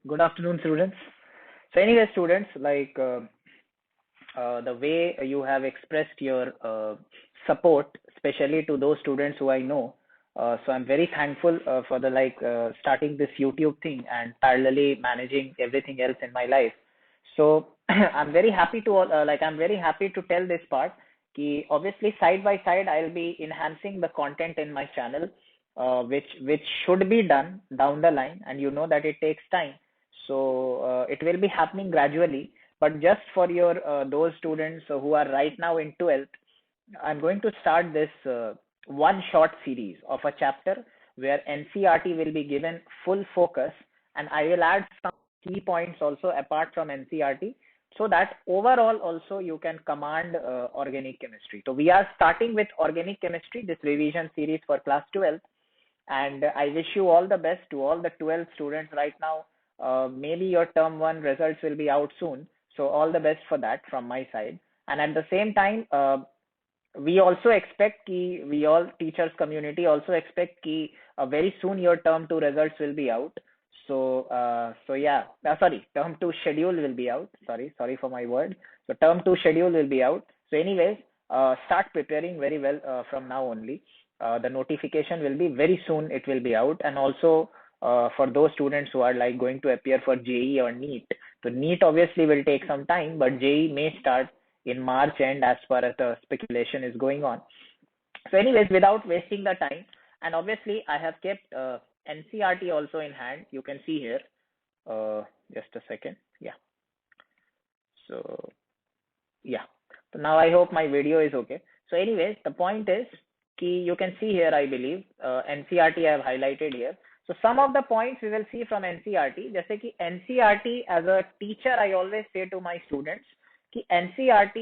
Good afternoon, students. So, anyway, students, the way you have expressed your support, especially to those students who I know. So, I'm very thankful for the starting this YouTube thing and parallelly managing everything else in my life. So, I'm very happy to I'm very happy to tell this part. Ki obviously, side by side, I'll be enhancing the content in my channel, which should be done down the line, and you know that it takes time. So it will be happening gradually. But just for your those students who are right now in 12th, I'm going to start this one short series of a chapter where NCERT will be given full focus, and I will add some key points also apart from NCERT, so that overall also you can command organic chemistry. So we are starting with organic chemistry, this revision series for class 12, and I wish you all the best to all the 12 students right now. Maybe your term one results will be out soon, so all the best for that from my side. And at the same time, we also expect ki we all teachers community also expect ki very soon your term two results will be out. So yeah, sorry, term two schedule will be out. Sorry for my word. So term two schedule will be out. So anyways, start preparing very well from now only. The notification will be very soon. It will be out, and also for those students who are like going to appear for JEE or NEET. So NEET obviously will take some time, but JEE may start in March end as far as the speculation is going on. So anyways, without wasting the time, and obviously I have kept NCERT also in hand. You can see here. Just a second. Yeah. So yeah. So now I hope my video is okay. So anyways, the point is you can see here, I believe, NCERT I have highlighted here. So some of the points we will see from NCERT. जैसे कि NCERT as a teacher, I always say to my students कि NCERT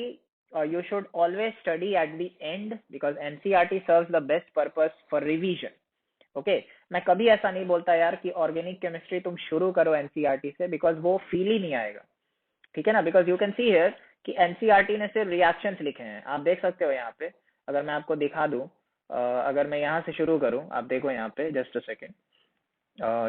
you should always study at the end, because NCERT serves the best purpose for revision. Okay मैं कभी ऐसा नहीं बोलता यार कि ऑर्गेनिक केमिस्ट्री तुम शुरू करो एनसीईआरटी से, बिकॉज वो फील ही नहीं आएगा. ठीक है ना, because you can see here कि एनसीईआरटी ने सिर्फ रिएक्शंस लिखे हैं. आप देख सकते हो यहाँ पे, अगर मैं आपको दिखा दूं, अगर मैं यहाँ से शुरू करूं, आप देखो यहाँ पे, just a second,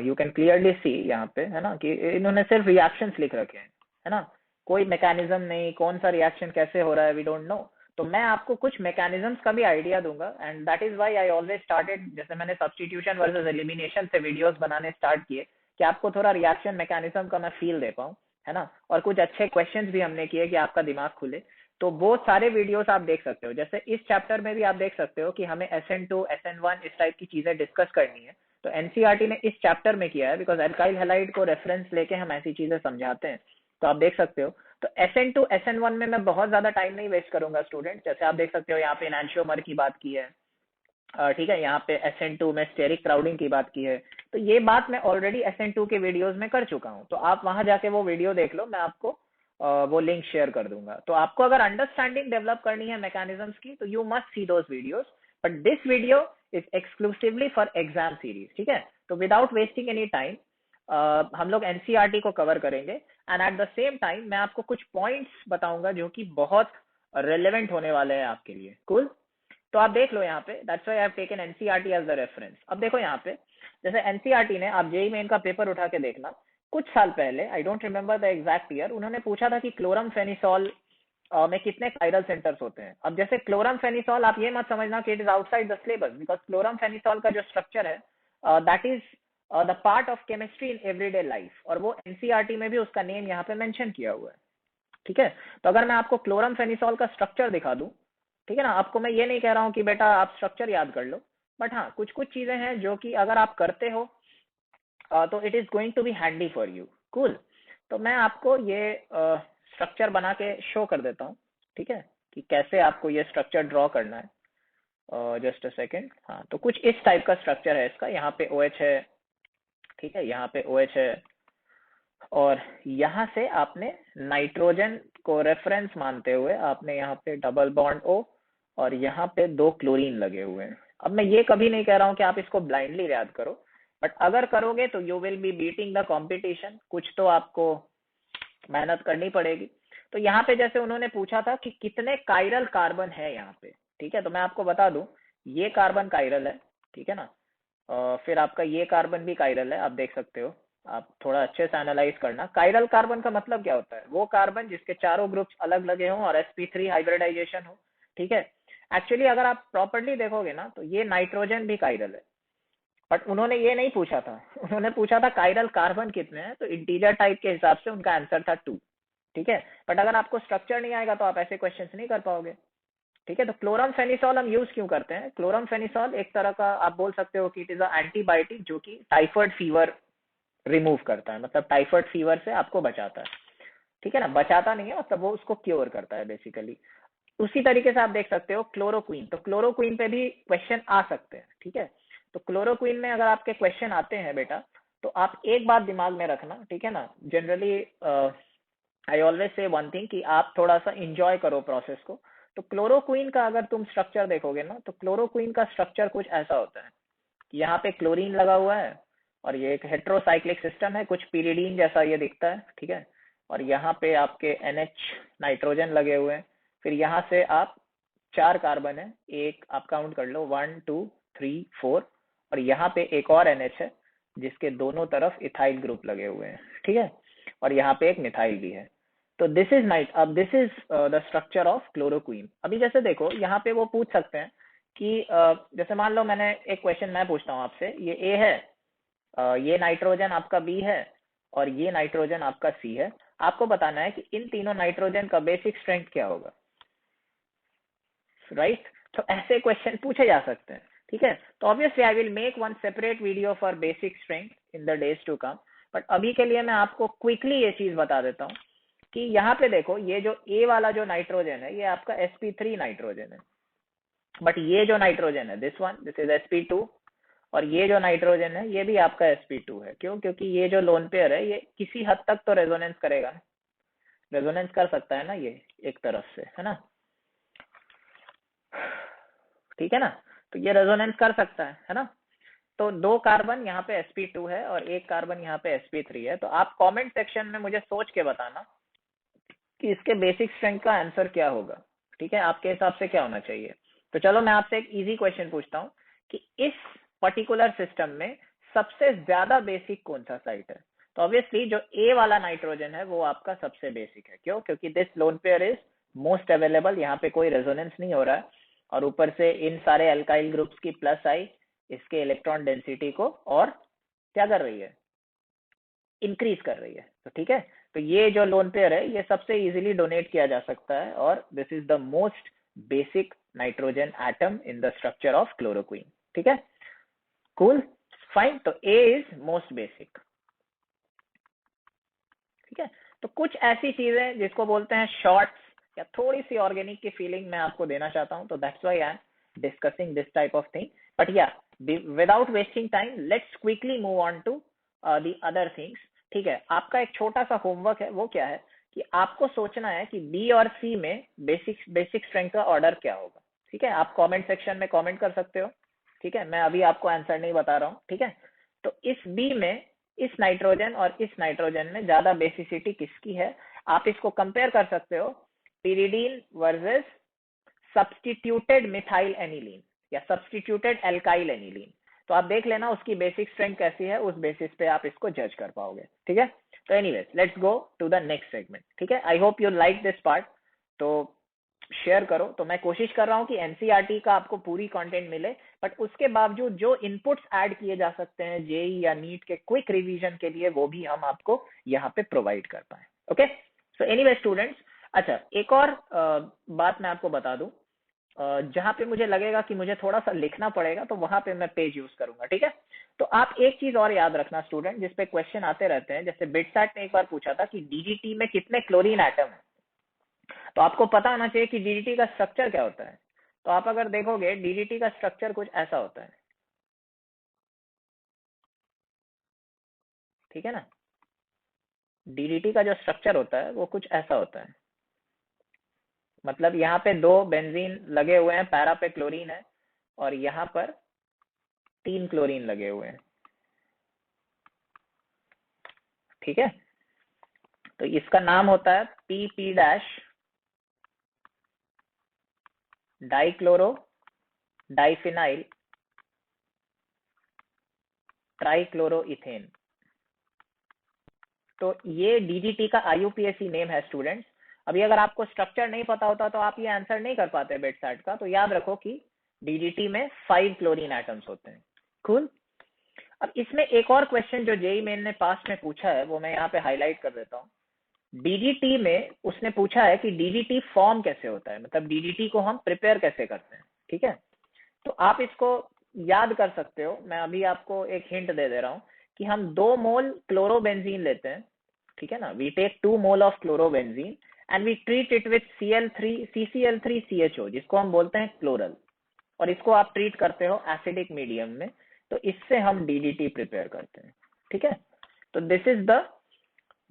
you can clearly see यहाँ पे, है ना, कि इन्होंने सिर्फ रिएक्शंस लिख रखे हैं, है ना, कोई मैकेनिज्म नहीं, कौन सा रिएक्शन कैसे हो रहा है वी डोंट नो. तो मैं आपको कुछ मैकेनिज्म्स का भी आइडिया दूंगा, and that is why I always started, जैसे मैंने सब्स्टिट्यूशन वर्सेस एलिमिनेशन से वीडियोस बनाने स्टार्ट किए, कि आपको थोड़ा रिएक्शन मैकेनिज्म का मैं फील दे पाऊँ, है ना, और कुछ अच्छे क्वेश्चंस भी हमने किए कि आपका दिमाग खुले. तो वो सारे वीडियोस आप देख सकते हो. जैसे इस चैप्टर में भी आप देख सकते हो कि हमें SN2 SN1 इस टाइप की चीजें डिस्कस करनी है. तो एनसीईआरटी ने इस चैप्टर में किया है, बिकॉज अल्काइल हैलाइड को रेफरेंस लेके हम ऐसी चीजें समझाते हैं. तो आप देख सकते हो. तो SN2 SN1 में मैं बहुत ज्यादा टाइम नहीं वेस्ट करूंगा स्टूडेंट. जैसे आप देख सकते हो यहाँ पे एनांशियोमर की बात की है, ठीक है, यहाँ पे SN2 में स्टेरिक क्राउडिंग की बात की है. तो ये बात मैं ऑलरेडी SN2 के वीडियोस में कर चुका हूँ. तो आप वहां जाके वो वीडियो देख लो, मैं आपको वो लिंक शेयर कर दूंगा. तो आपको अगर अंडरस्टैंडिंग डेवलप करनी है मैकेनिज्म्स की, तो you must see those videos. But this video is exclusively for exam series. ठीक है, तो विदाउट वेस्टिंग एनी टाइम हम लोग एनसीईआरटी को कवर करेंगे, and at the same time मैं आपको कुछ पॉइंट्स बताऊंगा जो कि बहुत रेलेवेंट होने वाले हैं आपके लिए. कूल. तो आप देख लो यहाँ पे, that's why I have taken NCERT as the reference. अब देखो यहाँ पे, जैसे एनसीईआरटी ने, आप जेईई मेन का पेपर उठा के देखना, कुछ साल पहले, I don't remember the exact year, उन्होंने पूछा था कि क्लोरमफेनिसोल में कितने कायरल सेंटर्स होते हैं. अब जैसे क्लोरमफेनिसोल, आप ये मत समझना कि it is outside the syllabus, because chloramphenicol का जो स्ट्रक्चर है that is the part of chemistry in everyday life, और वो एनसीईआरटी में भी उसका नेम यहाँ पे मेंशन किया हुआ है. ठीक है, तो अगर मैं आपको क्लोरमफेनिसोल का स्ट्रक्चर दिखा दूं, ठीक है ना, आपको मैं ये नहीं कह रहा हूँ कि बेटा आप स्ट्रक्चर याद कर लो, बट हाँ कुछ कुछ चीजें हैं जो कि अगर आप करते हो तो it is going to be handy for you. Cool. तो मैं आपको ये स्ट्रक्चर बना के शो कर देता हूँ, ठीक है, कि कैसे आपको ये स्ट्रक्चर ड्रॉ करना है. Just a second. हाँ, तो कुछ इस टाइप का स्ट्रक्चर है इसका. यहाँ पे OH है, ठीक है, यहाँ पे OH है, और यहाँ से आपने नाइट्रोजन को रेफरेंस मानते हुए आपने यहाँ पे डबल बॉन्ड O, और यहाँ पे 2 क्लोरीन लगे हुए हैं. अब मैं ये कभी नहीं कह रहा हूँ कि आप इसको ब्लाइंडली याद करो, बट अगर करोगे तो you will be beating the competition. कुछ तो आपको मेहनत करनी पड़ेगी. तो यहाँ पे जैसे उन्होंने पूछा था कि कितने कायरल कार्बन है यहाँ पे, ठीक है, तो मैं आपको बता दूं, ये कार्बन कायरल है, ठीक है ना, फिर आपका ये कार्बन भी कायरल है, आप देख सकते हो. आप थोड़ा अच्छे से एनालाइज करना। कायरल कार्बन का मतलब क्या होता है? वो कार्बन जिसके चारों ग्रुप्स अलग लगे हों और sp3 हाइब्रिडाइजेशन हो। ठीक है, एक्चुअली अगर आप प्रॉपर्ली देखोगे ना तो ये नाइट्रोजन भी कायरल है, बट उन्होंने ये नहीं पूछा था। उन्होंने पूछा था कायरल कार्बन कितने हैं, तो इंटीजर टाइप के हिसाब से उनका आंसर था 2। ठीक है, बट अगर आपको स्ट्रक्चर नहीं आएगा तो आप ऐसे क्वेश्चंस नहीं कर पाओगे। ठीक है, तो क्लोरम फेनिसोल हम यूज क्यों करते हैं? क्लोरम फेनिसोल एक तरह का आप बोल सकते हो कि इट इज अ एंटीबायोटिक जो कि टाइफाइड फीवर रिमूव करता है, मतलब टाइफाइड फीवर से आपको बचाता है। ठीक है ना, बचाता नहीं है, मतलब वो उसको क्योर करता है बेसिकली। उसी तरीके से आप देख सकते हो क्लोरोक्वीन, तो क्लोरोक्वीन पे भी क्वेश्चन आ सकते हैं। ठीक है, तो क्लोरोक्वीन में अगर आपके क्वेश्चन आते हैं बेटा, तो आप एक बात दिमाग में रखना। ठीक है ना, generally I always say one thing कि आप थोड़ा सा इंजॉय करो प्रोसेस को। तो क्लोरोक्वीन का अगर तुम स्ट्रक्चर देखोगे ना, तो क्लोरोक्वीन का स्ट्रक्चर कुछ ऐसा होता है कि यहाँ पे क्लोरीन लगा हुआ है और ये एक हेट्रोसाइक्लिक सिस्टम है, कुछ पीरिडीन जैसा ये दिखता है। ठीक है, और यहाँ पे आपके NH नाइट्रोजन लगे हुए हैं। फिर यहाँ से आप 4 कार्बन है, एक आप काउंट कर लो, 1 2 3 4, और यहाँ पे एक और NH है जिसके दोनों तरफ इथाइल ग्रुप लगे हुए हैं। ठीक है, और यहाँ पे एक मिथाइल भी है। तो दिस इज नाइट, अब this is the structure of chloroquine. अभी जैसे देखो यहाँ पे वो पूछ सकते हैं कि जैसे मान लो मैंने एक क्वेश्चन मैं पूछता हूँ आपसे, ये ए है, ये नाइट्रोजन आपका बी है, और ये नाइट्रोजन आपका सी है। आपको बताना है कि इन तीनों नाइट्रोजन का बेसिक स्ट्रेंथ क्या होगा, राइट? तो ऐसे क्वेश्चन पूछे जा सकते हैं। ठीक है, तो obviously I will make one separate video for basic strength in the days to come, but अभी के लिए मैं आपको क्विकली ये चीज बता देता हूँ कि यहाँ पे देखो, ये जो ए वाला जो नाइट्रोजन है ये आपका sp3 नाइट्रोजन है, बट ये जो नाइट्रोजन है दिस इज sp2, और ये जो नाइट्रोजन है ये भी आपका sp2 है। क्यों? क्योंकि ये जो लोन पेयर है ये किसी हद तक तो रेजोनेंस करेगा, रेजोनेंस कर सकता है ना ये, एक तरफ से, है ना? ठीक है ना, तो ये रेजोनेंस कर सकता है ना? तो 2 कार्बन यहाँ पे sp2 है और एक कार्बन यहाँ पे sp3 है। तो आप कमेंट सेक्शन में मुझे सोच के बताना कि इसके बेसिक स्ट्रेंथ का आंसर क्या होगा। ठीक है, आपके हिसाब से क्या होना चाहिए? तो चलो मैं आपसे एक इजी क्वेश्चन पूछता हूँ कि इस पर्टिकुलर सिस्टम में सबसे ज्यादा बेसिक कौन सा साइट है? तो ऑब्वियसली जो ए वाला नाइट्रोजन है वो आपका सबसे बेसिक है। क्यों? क्योंकि this lone pair is most available, यहाँ पे कोई रेजोनेंस नहीं हो रहा है, और ऊपर से इन सारे अल्काइल ग्रुप्स की प्लस आई इसके इलेक्ट्रॉन डेंसिटी को और क्या कर रही है, इंक्रीज कर रही है। तो ठीक है, तो ये जो लोन पेयर है ये सबसे इजीली डोनेट किया जा सकता है, और this is the most basic nitrogen atom in the structure of chloroquine. ठीक है, कूल, फाइन। तो ए इज मोस्ट बेसिक। ठीक है, तो कुछ ऐसी चीजें जिसको बोलते हैं शॉर्ट्स या थोड़ी सी ऑर्गेनिक की फीलिंग मैं आपको देना चाहता हूं, तो that's why I am discussing this type of thing. But yeah, without wasting time let's quickly move on to the other things. ठीक है, आपका एक छोटा सा होमवर्क है, वो क्या है कि आपको सोचना है कि बी और सी में बेसिक बेसिक स्ट्रेंथ का ऑर्डर क्या होगा। ठीक है, आप कमेंट सेक्शन में कमेंट कर सकते हो। ठीक है, मैं अभी आपको आंसर नहीं बता रहा हूँ। ठीक है, तो इस बी में, इस नाइट्रोजन और इस नाइट्रोजन में ज्यादा बेसिसिटी किसकी है? आप इसको कंपेयर कर सकते हो pyridine versus substituted methyl aniline या सब्सटीट्यूटेड एल्काइल एनिलीन। तो आप देख लेना उसकी बेसिक स्ट्रेंथ कैसी है, उस बेसिस पे आप इसको जज कर पाओगे। ठीक है, तो anyways let's go to the next segment. ठीक है, I hope you like this part. तो शेयर करो। तो मैं कोशिश कर रहा हूँ कि एनसीईआरटी का आपको पूरी कंटेंट मिले, बट उसके बावजूद जो इनपुट्स ऐड किए जा सकते हैं जेई या नीट के क्विक रिवीजन के लिए, वो भी हम आपको यहाँ पे प्रोवाइड कर पाए। ओके, सो एनीवे स्टूडेंट्स, अच्छा एक और बात मैं आपको बता दूं, जहां पे मुझे लगेगा कि मुझे थोड़ा सा लिखना पड़ेगा तो वहां पे मैं पेज यूज करूंगा। ठीक है, तो आप एक चीज और याद रखना स्टूडेंट, जिसपे क्वेश्चन आते रहते हैं, जैसे बिटसैट ने एक बार पूछा था कि डीडीटी में कितने क्लोरीन एटम है, तो आपको पता होना चाहिए कि डीडीटी का स्ट्रक्चर क्या होता है। तो आप अगर देखोगे डीडीटी का स्ट्रक्चर कुछ ऐसा होता है। ठीक है ना, डीडीटी का जो स्ट्रक्चर होता है वो कुछ ऐसा होता है, मतलब यहाँ पे 2 बेंजीन लगे हुए हैं, पैरा पे क्लोरीन है, और यहाँ पर 3 क्लोरीन लगे हुए हैं। ठीक है, तो इसका नाम होता है PP dash dichloro diphenyl trichloro ethane. तो ये डीडीटी का आईयूपीएसी नेम है स्टूडेंट्स। अभी अगर आपको स्ट्रक्चर नहीं पता होता तो आप ये आंसर नहीं कर पाते बेडसैट का, तो याद रखो कि डीडीटी में 5 क्लोरीन एटम्स होते हैं। कूल। अब इसमें एक और क्वेश्चन जो जेई मेन ने पास्ट में पूछा है वो मैं यहाँ पे हाईलाइट कर देता हूँ। डीडीटी में उसने पूछा है कि डीडीटी फॉर्म कैसे होता है, मतलब डीडीटी को हम प्रिपेयर कैसे करते हैं। ठीक है, तो आप इसको याद कर सकते हो। मैं अभी आपको एक हिंट दे रहा हूँ कि हम 2 मोल क्लोरोबेंजीन लेते हैं, ठीक है ना। We take 2 mole of chlorobenzene and we treat it with CCl3CHO जिसको हम बोलते हैं क्लोरल, और इसको आप ट्रीट करते हो एसिडिक मीडियम में, तो इससे हम डीडीटी प्रिपेयर करते हैं। ठीक है, तो this is the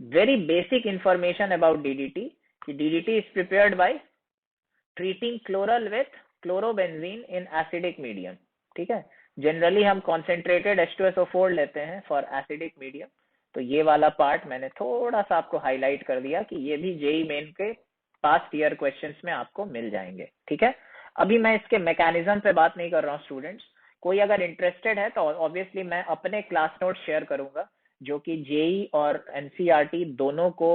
very basic information about DDT कि DDT is prepared by treating chloral with chlorobenzene in acidic medium. ठीक है, जनरली हम कॉन्सेंट्रेटेड H2SO4 लेते हैं फॉर एसिडिक मीडियम। तो ये वाला पार्ट मैंने थोड़ा सा आपको हाईलाइट कर दिया कि ये भी जेई मेन के पास्ट ईयर क्वेश्चंस में आपको मिल जाएंगे। ठीक है, अभी मैं इसके मैकेनिज्म पे बात नहीं कर रहा हूँ स्टूडेंट्स। कोई अगर इंटरेस्टेड है तो ऑब्वियसली मैं अपने क्लास नोट शेयर करूंगा जो कि जेई और एनसीईआरटी दोनों को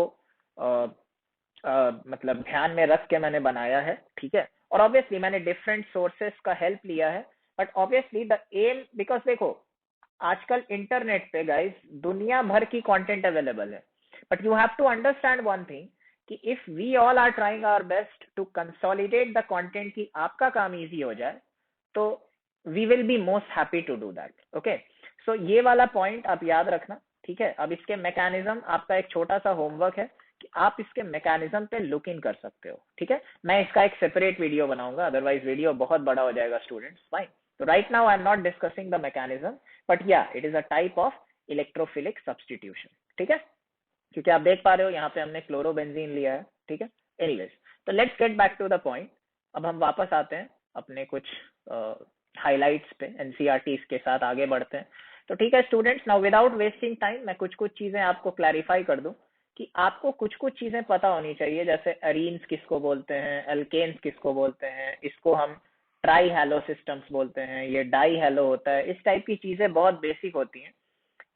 मतलब ध्यान में रख के मैंने बनाया है। ठीक है, और ऑब्वियसली मैंने डिफरेंट सोर्सेस का हेल्प लिया है, but obviously the um, because देखो आजकल इंटरनेट पे गाइस दुनिया भर की कंटेंट अवेलेबल है, but you have to understand one thing कि if we all are trying our best to consolidate the content कि आपका काम इजी हो जाए, तो we will be most happy to do that. Okay, so ये वाला पॉइंट आप याद रखना। ठीक है, अब इसके मैकेनिज्म आपका एक छोटा सा होमवर्क है कि आप इसके मैकेनिज्म पे लुक इन कर सकते हो। ठीक है, मैं इसका एक सेपरेट वीडियो बनाऊंगा, अदरवाइज वीडियो बहुत बड़ा हो जाएगा स्टूडेंट्स। फाइन, तो right now I am not discussing the mechanism, but yeah it is a type of electrophilic substitution. ठीक है, क्योंकि आप देख पा रहे हो यहाँ पे हमने क्लोरोबेंजीन लिया है। ठीक है, एनीवेज, तो let's get back to the point. अब हम वापस आते हैं अपने कुछ हाइलाइट्स पे, एनसीईआरटी के साथ आगे बढ़ते हैं। तो ठीक है students, now without wasting time मैं कुछ कुछ चीजें आपको क्लैरिफाई कर दूं कि आपको कुछ कुछ चीजें पता होनी चाहिए, जैसे अरीन्स किसको बोलते हैं, एल्केन्स किसको बोलते हैं, इसको हम ट्राई हैलो सिस्टम्स बोलते हैं, ये डाई हैलो होता है। इस टाइप की चीजें बहुत बेसिक होती हैं।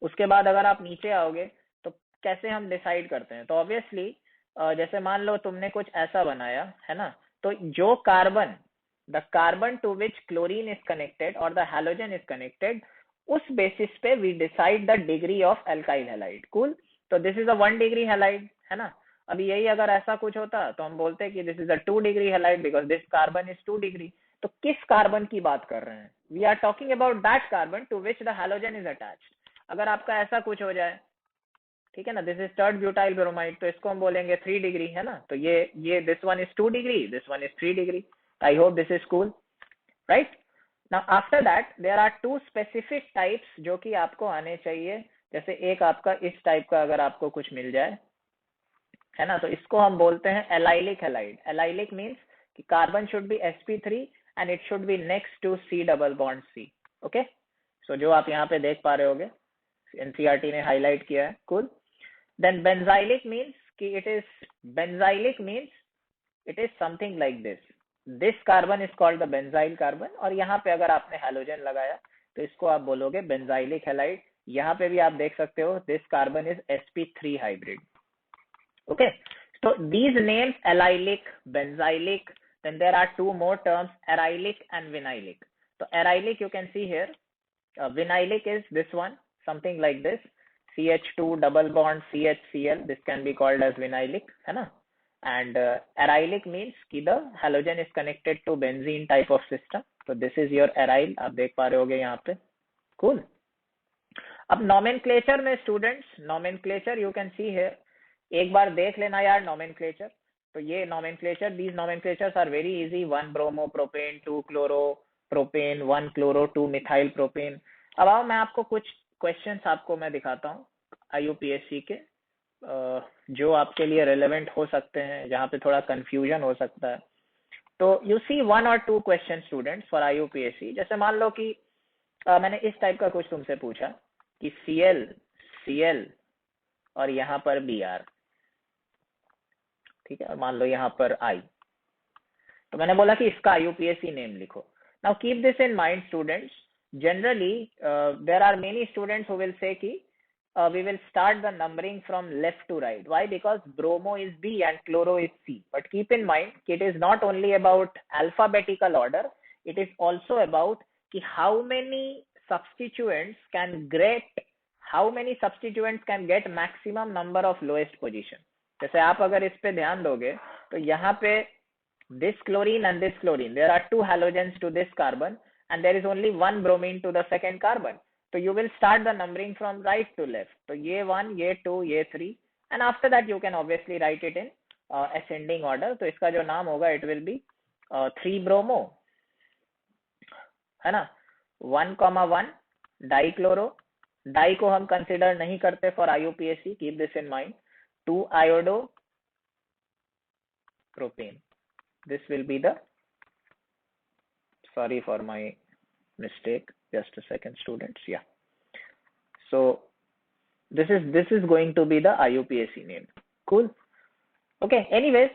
उसके बाद अगर आप नीचे आओगे तो कैसे हम डिसाइड करते हैं, तो ऑब्वियसली जैसे मान लो तुमने कुछ ऐसा बनाया है ना, तो जो carbon, the carbon to which chlorine is connected और द हैलोजन इज कनेक्टेड, उस बेसिस पे we decide the degree of alkyl halide. Cool, तो this is a 1 degree halide है ना। अभी यही अगर ऐसा कुछ होता तो हम बोलते कि this is a 2 degree halide because this carbon is 2 degree. तो किस कार्बन की बात कर रहे हैं, we are talking about that carbon to which the halogen is attached. अगर आपका ऐसा कुछ हो जाए, ठीक है ना, this is third butyl bromide, तो इसको हम बोलेंगे 3 डिग्री है ना। तो ये this one is 2 degree, this one is 3 degree. I hope this is cool, right. Now after that there are 2 specific types जो कि आपको आने चाहिए। जैसे एक आपका इस टाइप का अगर आपको कुछ मिल जाए है ना, तो इसको हम बोलते हैं एलाइलिक हैलाइड। एलाइलिक मीन्स कि carbon should be sp3 and it should be next to C double bond C। Okay, so जो आप यहाँ पे देख पा रहे होगे एनसीईआरटी ने हाईलाइट किया है। कूल। देन बेंजाइलिक मीन्स कि it is, benzylic means it is something like this carbon is called the benzyl carbon, और यहाँ पे अगर आपने हैलोजन लगाया तो इसको आप बोलोगे बेंजाइलिक हैलाइड। यहाँ पे भी आप देख सकते हो this carbon is sp3 hybrid. Okay, so these names allylic, benzylic, then there are 2 more terms, arylic and vinylic. So arylic you can see here, vinylic is this one, something like this, CH2 double bond CHCl, this can be called as vinylic, है ना. And arylic means कि the halogen is connected to benzene type of system. So this is your aryl, आप देख पा रहे होगे यहाँ पे. Cool. अब nomenclature में students, nomenclature you can see here, एक बार देख लेना यार नॉमेनक्लेचर। तो ये nomenclature, these nomenclatures are very easy, 1 bromo propane, 2 chloro propane, 1 chloro 2 methyl propane. अब आओ मैं आपको कुछ क्वेश्चंस आपको मैं दिखाता हूँ आईयूपीएससी के, जो आपके लिए रेलेवेंट हो सकते हैं, जहाँ पे थोड़ा कंफ्यूजन हो सकता है। तो यू सी 1 और 2 क्वेश्चन स्टूडेंट्स फॉर आईयूपीएससी। जैसे मान लो कि मैंने इस टाइप का कुछ तुमसे पूछा कि Cl और यहाँ पर Br, ठीक है, और मान लो यहाँ पर I, तो मैंने बोला कि इसका आईयूपीएससी नेम लिखो। Now keep this in mind students, generally there are many students who will say कि we will start the numbering from left to right. Why? Because bromo is B and chloro is C. But keep in mind, it is not only about alphabetical order, it is also about how many substituents can get maximum number of lowest position. जैसे आप अगर इस पे ध्यान दोगे तो यहाँ पे this chlorine and this chlorine, there are 2 halogens to this carbon and there is only 1 bromine to the second carbon. So you will start the numbering from right to left. So ये 1, ये 2, ये 3 and after that you can obviously write it in ascending order. तो इसका जो नाम होगा it will be 3 bromo, है ना, 1,1 dichloro, डाई को हम कंसिडर नहीं करते for IUPAC, keep this in mind, 2 iodo propane. This will be the, sorry for my mistake, just a second students, yeah. So this is going to be the IUPAC name. Cool. Okay, anyways,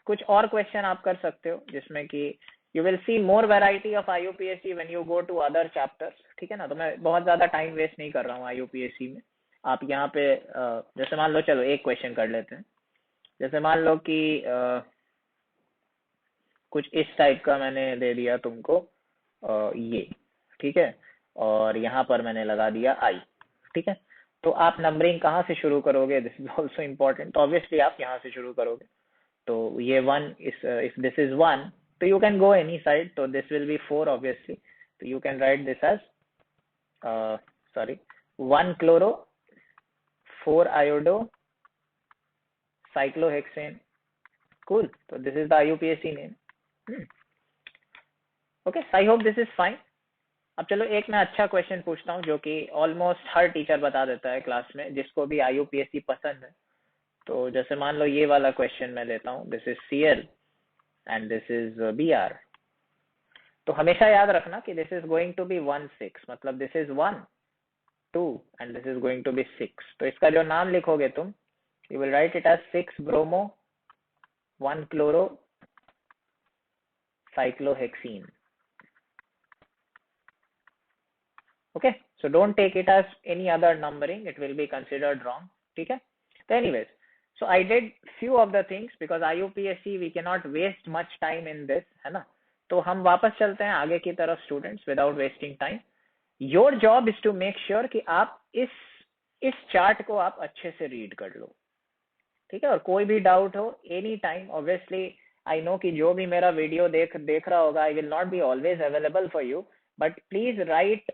कुछ और question आप कर सकते हो जिसमें कि you will see more variety of IUPAC when you go to other chapters. ठीक है ना, तो मैं बहुत ज्यादा टाइम वेस्ट नहीं कर रहा हूँ IUPAC में. आप यहाँ पे जैसे मान लो, चलो एक क्वेश्चन कर लेते हैं. जैसे मान लो कि कुछ इस टाइप का मैंने दे दिया तुमको ये, ठीक है, और यहाँ पर मैंने लगा दिया I, ठीक है. तो आप नंबरिंग कहाँ से शुरू करोगे? This is also important. तो ऑब्वियसली आप यहाँ से शुरू करोगे. तो ये 1 if this is 1, so you can go any side. So this will be 4 obviously. So you can write this as 1 chloro, 4 iodo, cyclohexane. Cool. So this is the IUPAC name. Okay, so I hope this is fine. अब चलो एक मैं अच्छा question पूछता हूँ जो कि almost हर teacher बता देता है क्लास में, जिसको भी IUPAC पसंद है. तो जैसे मान लो ये वाला क्वेश्चन मैं लेता हूँ, this is Cl and this is Br. तो हमेशा याद रखना कि this is going to be 1, 6, मतलब this is 1, 2 and this is going to be 6. तो इसका जो नाम लिखोगे तुम, you will write it as 6 bromo, 1 chloro, cyclohexene. Okay, so don't take it as any other numbering, it will be considered wrong. ठीक है. So anyways, so I did few of the things because IUPAC we cannot waste much time in this, है ना. तो हम वापस चलते हैं आगे की तरफ students, without wasting time. Your job is to make sure कि आप इस चार्ट को आप अच्छे से रीड कर लो, ठीक है. और कोई भी डाउट हो any time, obviously I know कि जो भी मेरा वीडियो देख रहा होगा, I will not be always available for you, but please write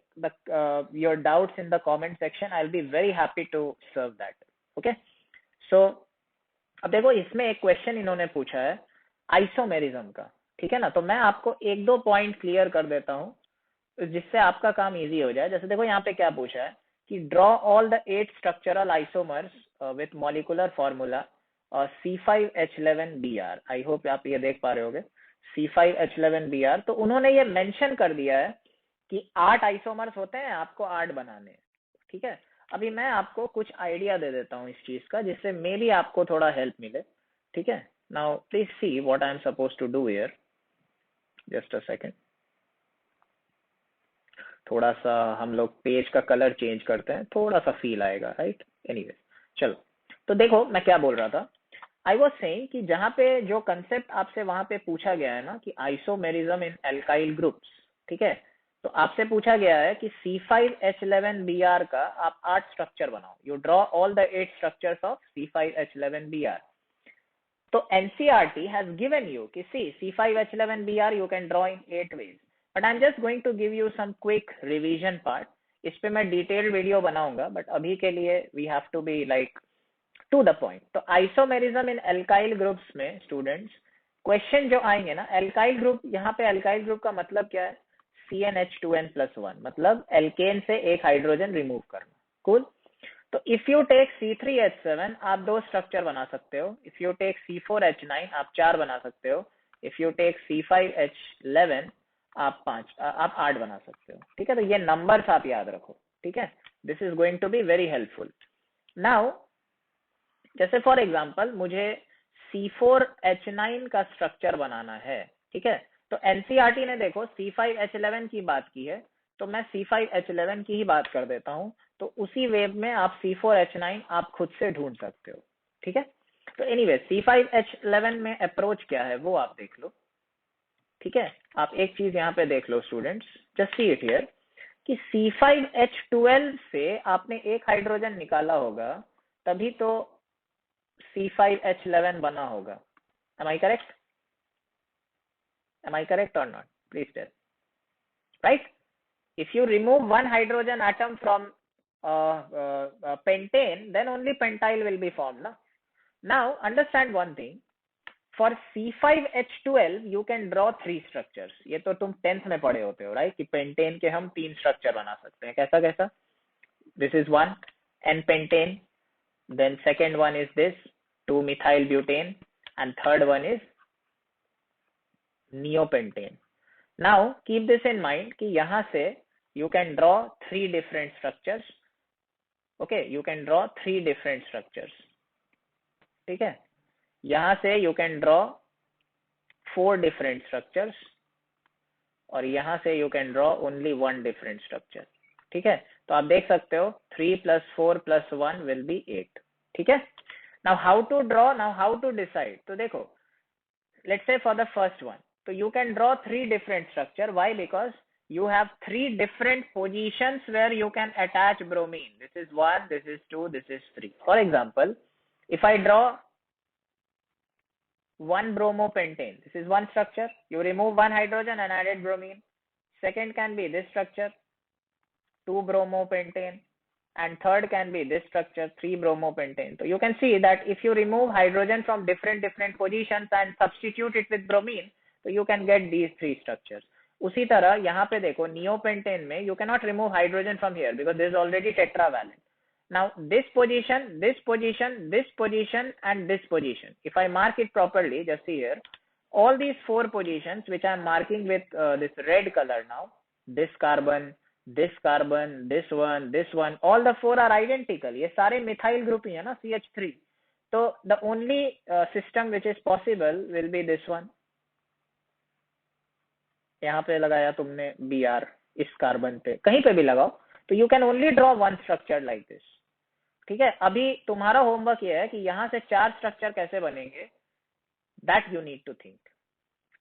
your doubts in the comment section. I'll be very happy to serve that. Okay, so अब देखो इसमें एक क्वेश्चन इन्होंने पूछा है आइसोमेरिज्म का, ठीक है ना. तो मैं आपको 1-2 पॉइंट क्लियर कर देता हूँ जिससे आपका काम इजी हो जाए. जैसे देखो यहाँ पे क्या पूछा है कि draw all the 8 structural isomers with molecular formula C5H11Br. I hope आप ये देख पा रहे होगे, C5H11Br. तो उन्होंने ये मेंशन कर दिया है कि 8 आइसोमर्स होते हैं, आपको 8 बनाने, ठीक है. अभी मैं आपको कुछ आइडिया दे देता हूँ इस चीज का, जिससे मे बी आपको थोड़ा हेल्प मिले, ठीक है. Now please see what I am suppose to do here. Just a second, थोड़ा सा हम लोग पेज का कलर चेंज करते हैं, थोड़ा सा फील आएगा, राइट. एनीवे, चलो. तो देखो मैं क्या बोल रहा था. आई वॉज सेइंग कि जहाँ पे जो कंसेप्ट आपसे वहां पे पूछा गया है ना कि आइसोमेरिज्म इन एल्काइल ग्रुप्स, ठीक है. तो आपसे पूछा गया है कि C5H11Br का आप 8 स्ट्रक्चर बनाओ. You draw all the 8 structures of C5H11Br. तो NCERT has given you कि see C5H11Br you can draw in 8 ways, but I'm just going to give you some quick revision part. इस पे मैं detailed video बनाऊंगा, but अभी के लिए we have to be like to the point. तो isomerism in alkyl groups में students question जो आएंगे ना, एल्काइल ग्रुप, यहाँ पे एल्काइल ग्रुप का मतलब क्या है, CnH2n+1, मतलब एल्केन से एक हाइड्रोजन रिमूव करना. कूल. तो इफ यू टेक C3H7 आप 2 स्ट्रक्चर बना सकते हो. इफ यू टेक C4H9 आप 4 बना सकते हो. इफ यू टेक C5H11 आप 8 बना सकते हो, ठीक है. तो ये नंबर्स आप याद रखो, ठीक है. This is going to be very helpful. Now जैसे फॉर एग्जाम्पल मुझे C4H9 का स्ट्रक्चर बनाना है, ठीक है. तो NCERT ने देखो C5H11 की बात की है, तो मैं C5H11 की ही बात कर देता हूँ. तो उसी वेव में आप C4H9 आप खुद से ढूंढ सकते हो, ठीक है। तो एनीवे C5H11 में अप्रोच क्या है वो आप देख लो, ठीक है। आप एक चीज यहाँ पे देख लो students, just see it here, कि C5H12 से आपने एक हाइड्रोजन निकाला होगा, तभी तो C5H11 बना होगा। Am I correct? Am I correct or not? Please tell. Right? If you remove one hydrogen atom from pentane, then only pentyl will be formed. Na? Now, understand one thing. For C5H12, you can draw 3 structures. ये तो तुम 10th में पढ़े होते हो, right? कि pentane के हम 3 structure बना सकते हैं। कैसा कैसा? This is one N-pentane. Then second one is this 2-methyl butane, and third one is neopentane. Now keep this in mind कि यहाँ से you can draw 3 different structures. Okay, you can draw 3 different structures. ठीक है, यहाँ से you can draw 4 different structures, और यहाँ से you can draw only 1 different structure. ठीक है, तो आप देख सकते हो 3 plus 4 plus 1 will be 8. ठीक है, now how to draw, now how to decide. तो देखो, let's say for the first one, so you can draw 3 different structure. Why? Because you have 3 different positions where you can attach bromine. This is 1, this is 2, this is 3. For example, if I draw 1 bromopentane, this is one structure. You remove 1 hydrogen and added bromine. Second can be this structure, 2 bromopentane, and third can be this structure, 3 bromopentane. So you can see that if you remove hydrogen from different positions and substitute it with bromine, so you can get these 3 structures. उसी तरह यहाँ पे देखो neopentane में you cannot remove hydrogen from here because this is already tetravalent. Now this position, this position, this position, and this position, if I mark it properly, just see here, all these 4 positions which I am marking with this red color now, this carbon, this carbon, this one, all the 4 are identical. ये सारे methyl group ही है ना, CH3. तो the only system which is possible will be this one. यहाँ पे लगाया तुमने Br इस कार्बन पे, कहीं पे भी लगाओ, तो you can only draw one structure like this. ठीक है, अभी तुम्हारा होमवर्क ये है कि यहाँ से 4 स्ट्रक्चर कैसे बनेंगे, that you need to think.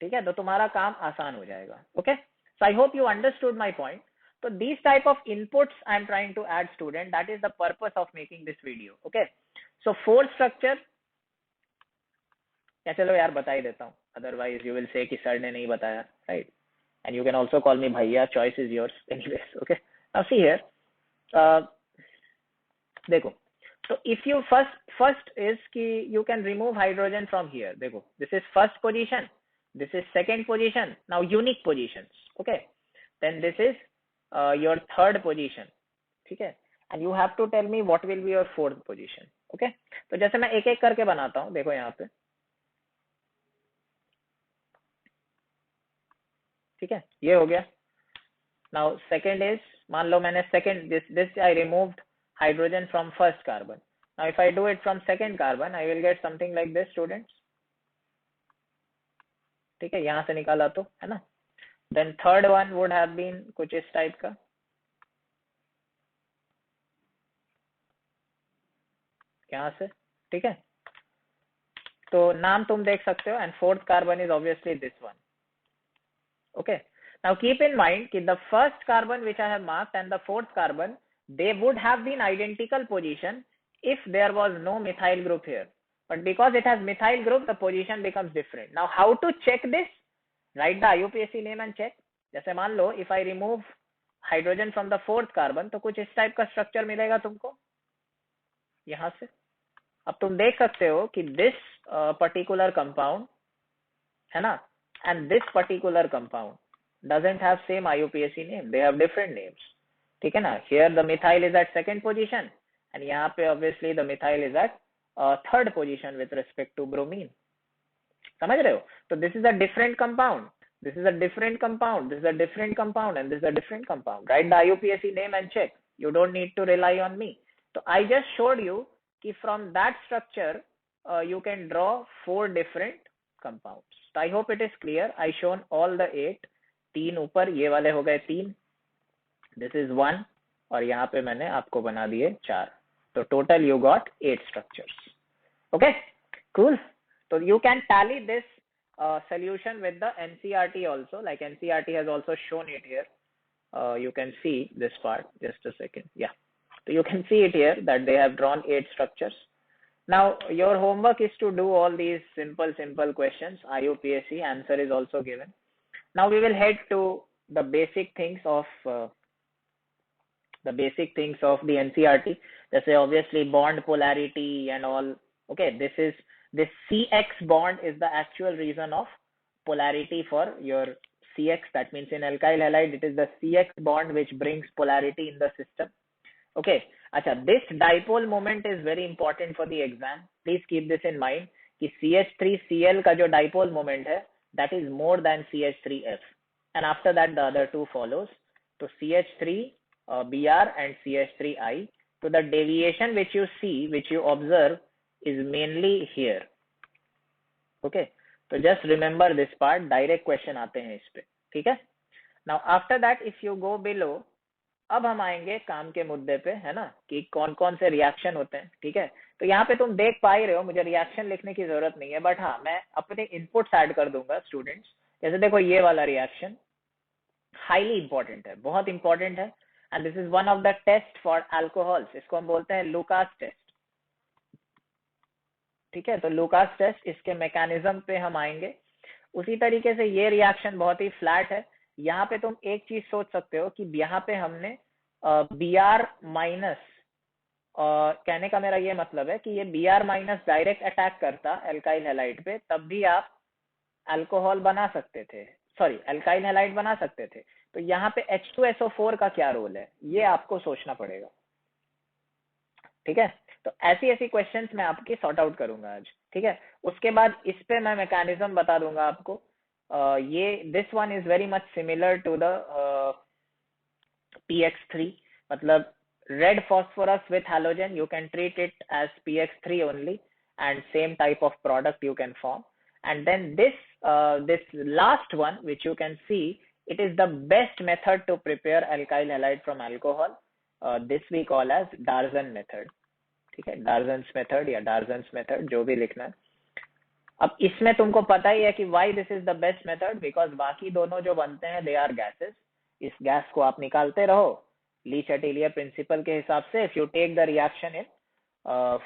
ठीक है, तो तुम्हारा काम आसान हो जाएगा. Okay, so I hope you understood my point. So these type of inputs I am trying to add, student. That is the purpose of making this video. Okay, so 4 structure. या चलो यार बता ही देता हूँ, otherwise you will say कि sir ने नहीं बताया, right? And you can also call me भैया, choice is yours anyways. Okay, now see here, देखो, so if you first is कि you can remove hydrogen from here. देखो, this is first position, this is second position, now unique positions. Okay, then this is your third position. ठीक है, and you have to tell me what will be your fourth position. Okay, तो जैसे मैं एक एक करके बनाता हूँ, देखो यहाँ पे, ठीक है, ये हो गया. Now second is, मान लो मैंने second, this I removed hydrogen from first carbon. Now if I do it from second carbon, I will get something like this, students. ठीक है, यहाँ से निकाला तो है ना. Then third one would have been कुछ इस टाइप का, यहाँ से. ठीक है, तो नाम तुम देख सकते हो, and fourth carbon is obviously this one. Okay, now keep in mind कि the first carbon which I have marked and the fourth carbon, they would have been identical position if there was no methyl group here, but because it has methyl group, the position becomes different. Now how to check this? Write the IUPAC name and check. जैसे मान लो if I remove hydrogen from the fourth carbon, तो कुछ इस type का structure मिलेगा तुमको यहाँ से. अब तुम देख सकते हो कि this particular compound है ना, and this particular compound doesn't have same IUPAC name, they have different names. ठीक है ना, here the methyl is at second position, and यहाँ पे obviously the methyl is at third position with respect to bromine. समझ रहे हो? तो this is a different compound, this is a different compound, this is a different compound, and this is a different compound. Write the IUPAC name and check. You don't need to rely on me. So I just showed you कि from that structure you can draw 4 different compounds. So I hope it is clear. I shown all the 8. 3 ऊपर, ये वाले हो गए 3. This is 1, और यहाँ पे मैंने आपको बना दिए 4, तो total you got 8 structures. Okay, cool. So you can tally this solution with the NCERT also. Like NCERT has also shown it here. You can see this part. Just a second. Yeah. So you can see it here that they have drawn 8 structures. Now your homework is to do all these simple questions. IUPAC answer is also given. Now we will head to the basic things of the NCERT. Let's say obviously bond polarity and all. Okay, this CX bond is the actual reason of polarity for your CX. That means in alkyl halide it is the CX bond which brings polarity in the system. Okay, acha, this dipole moment is very important for the exam. Please keep this in mind कि CH3Cl का जो dipole moment है that is more than CH3F, and after that the other two follows. So CH3 Br and CH3I. So the deviation which you see, which you observe, is mainly here. Okay, so just remember this part. Direct question आते हैं इस पे, ठीक है. Now after that if you go below, अब हम आएंगे काम के मुद्दे पे, है ना, कि कौन कौन से रिएक्शन होते हैं. ठीक है, तो यहाँ पे तुम देख पा ही रहे हो, मुझे रिएक्शन लिखने की जरूरत नहीं है, बट हाँ मैं अपने इनपुट्स ऐड कर दूंगा स्टूडेंट्स. जैसे देखो ये वाला रिएक्शन हाईली इंपॉर्टेंट है, बहुत इंपॉर्टेंट है, and this is one of the test for alcohols. इसको हम बोलते हैं लुकास टेस्ट. ठीक है, तो लुकास टेस्ट, इसके मैकेनिज्म पे हम आएंगे. उसी तरीके से ये रिएक्शन बहुत ही फ्लैट है. यहाँ पे तुम एक चीज सोच सकते हो कि यहाँ पे हमने Br माइनस, कहने का मेरा ये मतलब है कि ये Br माइनस डायरेक्ट अटैक करता एल्काइल हैलाइड पे, तब भी आप अल्कोहल बना सकते थे, सॉरी एल्काइल हैलाइड बना सकते थे. तो यहाँ पे H2SO4 का क्या रोल है, ये आपको सोचना पड़ेगा. ठीक है, तो ऐसी क्वेश्चंस मैं आपकी सॉर्ट आउट करूंगा आज. ठीक है, उसके बाद इस पे मैं मैकेनिज्म बता दूंगा आपको. ये this one is very much similar to the PX3. मतलब red phosphorus with halogen, you can treat it as PX3 only, and same type of product you can form. And then this last one which you can see, it is the best method to prepare alkyl halide from alcohol. This we call as Darzan method. ठीक है, Darzan's method या Darzan's method, जो भी लिखना है. अब इसमें तुमको पता ही है कि why this is the best method, because बाकी दोनों जो बनते हैं they are gases. इस गैस को आप निकालते रहो लीच अटेलियर प्रिंसिपल के हिसाब से. if you take the reaction in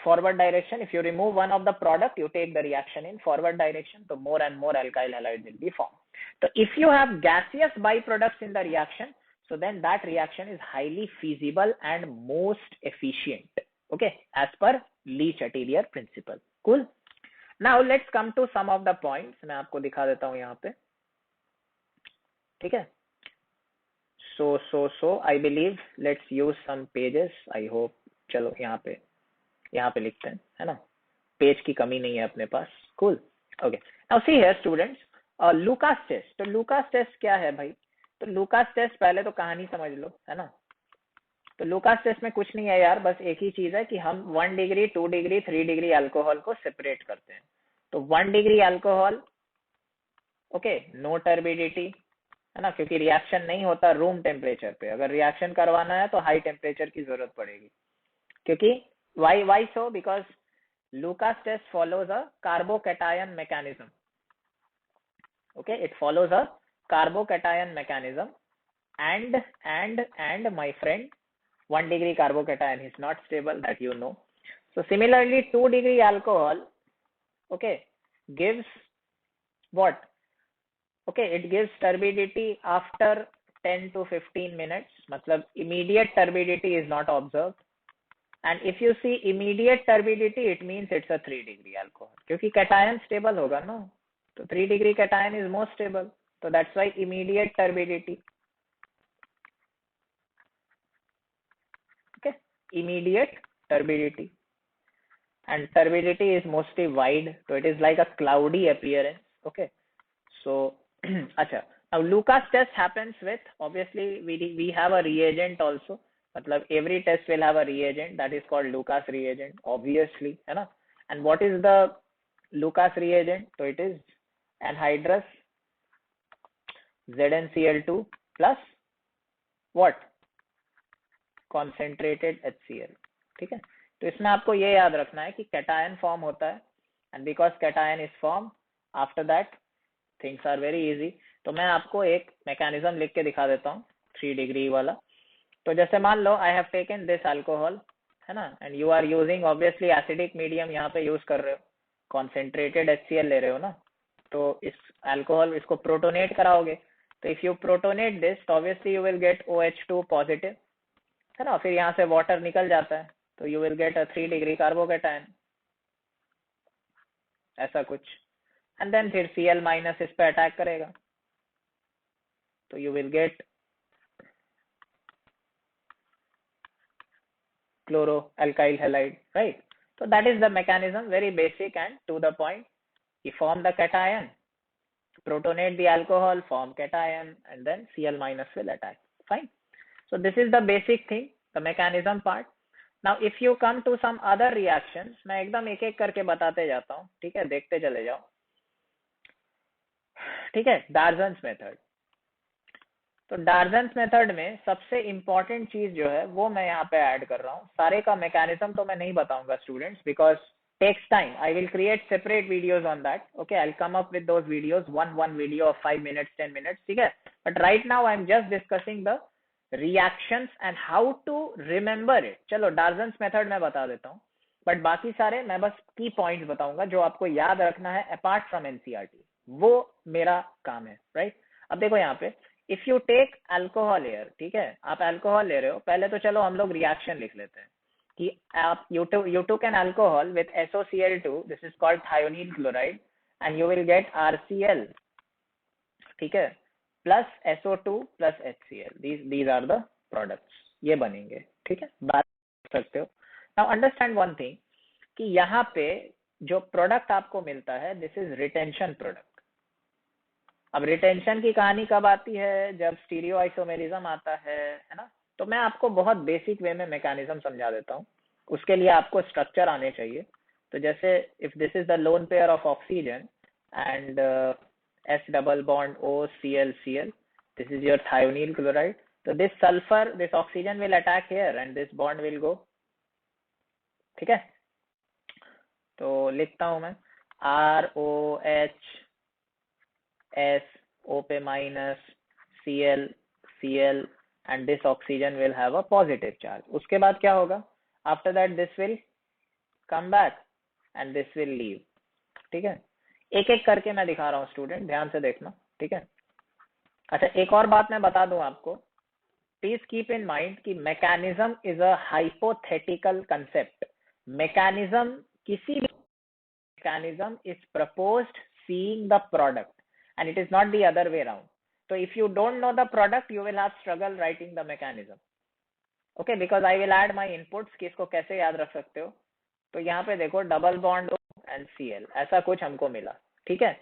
forward direction, if you remove one of the product, you take the reaction in forward direction, so more and more alkyl halide will be formed. So if you have gaseous byproducts in the reaction, so then that reaction is highly feasible and most efficient. Okay, as per Le Chatelier principle. Cool. Now let's come to some of the points. मैं आपको दिखा देता हूँ यहाँ पे. ठीक है, so I believe let's use some pages. I hope. चलो यहाँ पे लिखते हैं, है ना, पेज की कमी नहीं है अपने पास. Cool. Okay. Now see here students, Lucas test. तो लुकास टेस्ट क्या है भाई? तो लुकास टेस्ट पहले तो कहानी समझ लो, है ना. तो लुकास टेस्ट में कुछ नहीं है यार, बस एक ही चीज है कि हम 1 डिग्री 2 डिग्री 3 डिग्री अल्कोहल को सेपरेट करते हैं. तो 1 degree alcohol, okay, no turbidity, है ना, क्योंकि रिएक्शन नहीं होता रूम टेम्परेचर पे. अगर रिएक्शन करवाना है तो हाई टेम्परेचर की जरूरत पड़ेगी. क्योंकि why so, because Lucas test follows a carbocation mechanism. Okay, it follows a carbocation mechanism, and my friend, 1 degree carbocation is not stable, that you know. So similarly 2 degree alcohol, okay, gives what? Okay, it gives turbidity after 10 to 15 minutes. मतलब immediate turbidity is not observed, and if you see immediate turbidity, it means it's a 3 degree alcohol, क्योंकि cation stable होगा ना, तो 3 degree cation is more stable, so that's why immediate turbidity. Okay, immediate turbidity, and turbidity is mostly wide, so it is like a cloudy appearance. Okay, so acha, now Lucas test happens with, obviously we have a reagent also. मतलब every test will have a reagent that is called Lucas reagent, obviously, है ना. And what is the Lucas reagent? So it is anhydrous ZnCl2 plus what? concentrated HCl. ठीक है, तो इसमें आपको ये याद रखना है कि कैटायन फॉर्म होता है, and because cation is form, after that things are very easy. तो मैं आपको एक मैकेनिज्म लिख के दिखा देता हूँ 3 डिग्री वाला. तो जैसे मान लो I have taken this alcohol, है ना, and you are using obviously acidic medium यहाँ पे यूज कर रहे हो, कॉन्सेंट्रेटेड HCl ले रहे हो ना, तो इस अल्कोहल इसको प्रोटोनेट कराओगे. तो इफ यू प्रोटोनेट दिस, तो obviously you will get OH2 positive, है ना, फिर यहाँ से वाटर निकल जाता है, तो you will get a 3 degree carbocation, ऐसा कुछ. एंड देन फिर Cl माइनस इस पे अटैक करेगा, तो you will get chloroalkyl halide, right? So that is the mechanism, very basic and to the point. You form the cation, protonate the alcohol, form cation, and then Cl minus will attack. Fine. So this is the basic thing, the mechanism part. Now if you come to some other reactions, मैं एकदम एक एक करके बताते जाता हूँ, ठीक है, देखते चले जाओ. ठीक है, डार्जन्स मेथड. तो डार्जन्स मेथड में सबसे इंपॉर्टेंट चीज जो है वो मैं यहाँ पे ऐड कर रहा हूँ. सारे का मैकेनिज्म तो मैं नहीं बताऊंगा students, because takes time. I will create separate videos on that. Okay, I will come up with those videos, one video of 5 minutes 10 minutes, ठीक है. But right now I am just discussing the reactions and how to remember it. चलो Darzens method मैं बता देता हूँ, but बाकी सारे मैं बस की पॉइंट्स बताऊंगा जो आपको याद रखना है अपार्ट फ्रॉम एनसीईआरटी. वो मेरा काम है, राइट. अब देखो यहाँ पे, if you take alcohol air, ठीक है, आप अल्कोहल ले रहे हो. पहले तो चलो हम लोग रिएक्शन लिख लेते हैं कि आप you took an alcohol with SOCl2, this is called thionyl chloride, and you will get RCl, ठीक है, plus SO2 plus HCl. These are the products. ये बनेंगे, ठीक है, बात कर सकते हो. Now understand one thing, कि यहाँ पे जो प्रोडक्ट आपको मिलता है, दिस इज रिटेंशन प्रोडक्ट. अब रिटेंशन की कहानी कब आती है? जब स्टीरियो आइसोमेरिज्म आता है ना. तो मैं आपको बहुत बेसिक वे में मैकेनिज्म समझा देता हूँ, उसके लिए आपको स्ट्रक्चर आने चाहिए. तो जैसे if this is the lone pair of oxygen and S double bond OCl, this is your thionyl chloride. So this sulfur, this oxygen will attack here and this bond will go. ठीक है, तो लिखता हूं मैं ROH S O पे minus Cl and this oxygen will have a positive charge. उसके बाद क्या होगा? After that this will come back and this will leave. ठीक है, एक एक करके मैं दिखा रहा हूँ स्टूडेंट, ध्यान से देखना, ठीक है. अच्छा, एक और बात मैं बता दूं आपको, प्लीज कीप इन माइंड कि mechanism is a hypothetical concept. Mechanism, किसी भी mechanism is proposed seeing the product and it is not the other way around. So if you don't know the product, you will have struggle writing the mechanism. Okay, because I will add my inputs कि इसको कैसे याद रख सकते हो. तो यहाँ पे देखो डबल बॉन्ड एंड Cl, ऐसा कुछ हमको मिला, ठीक है.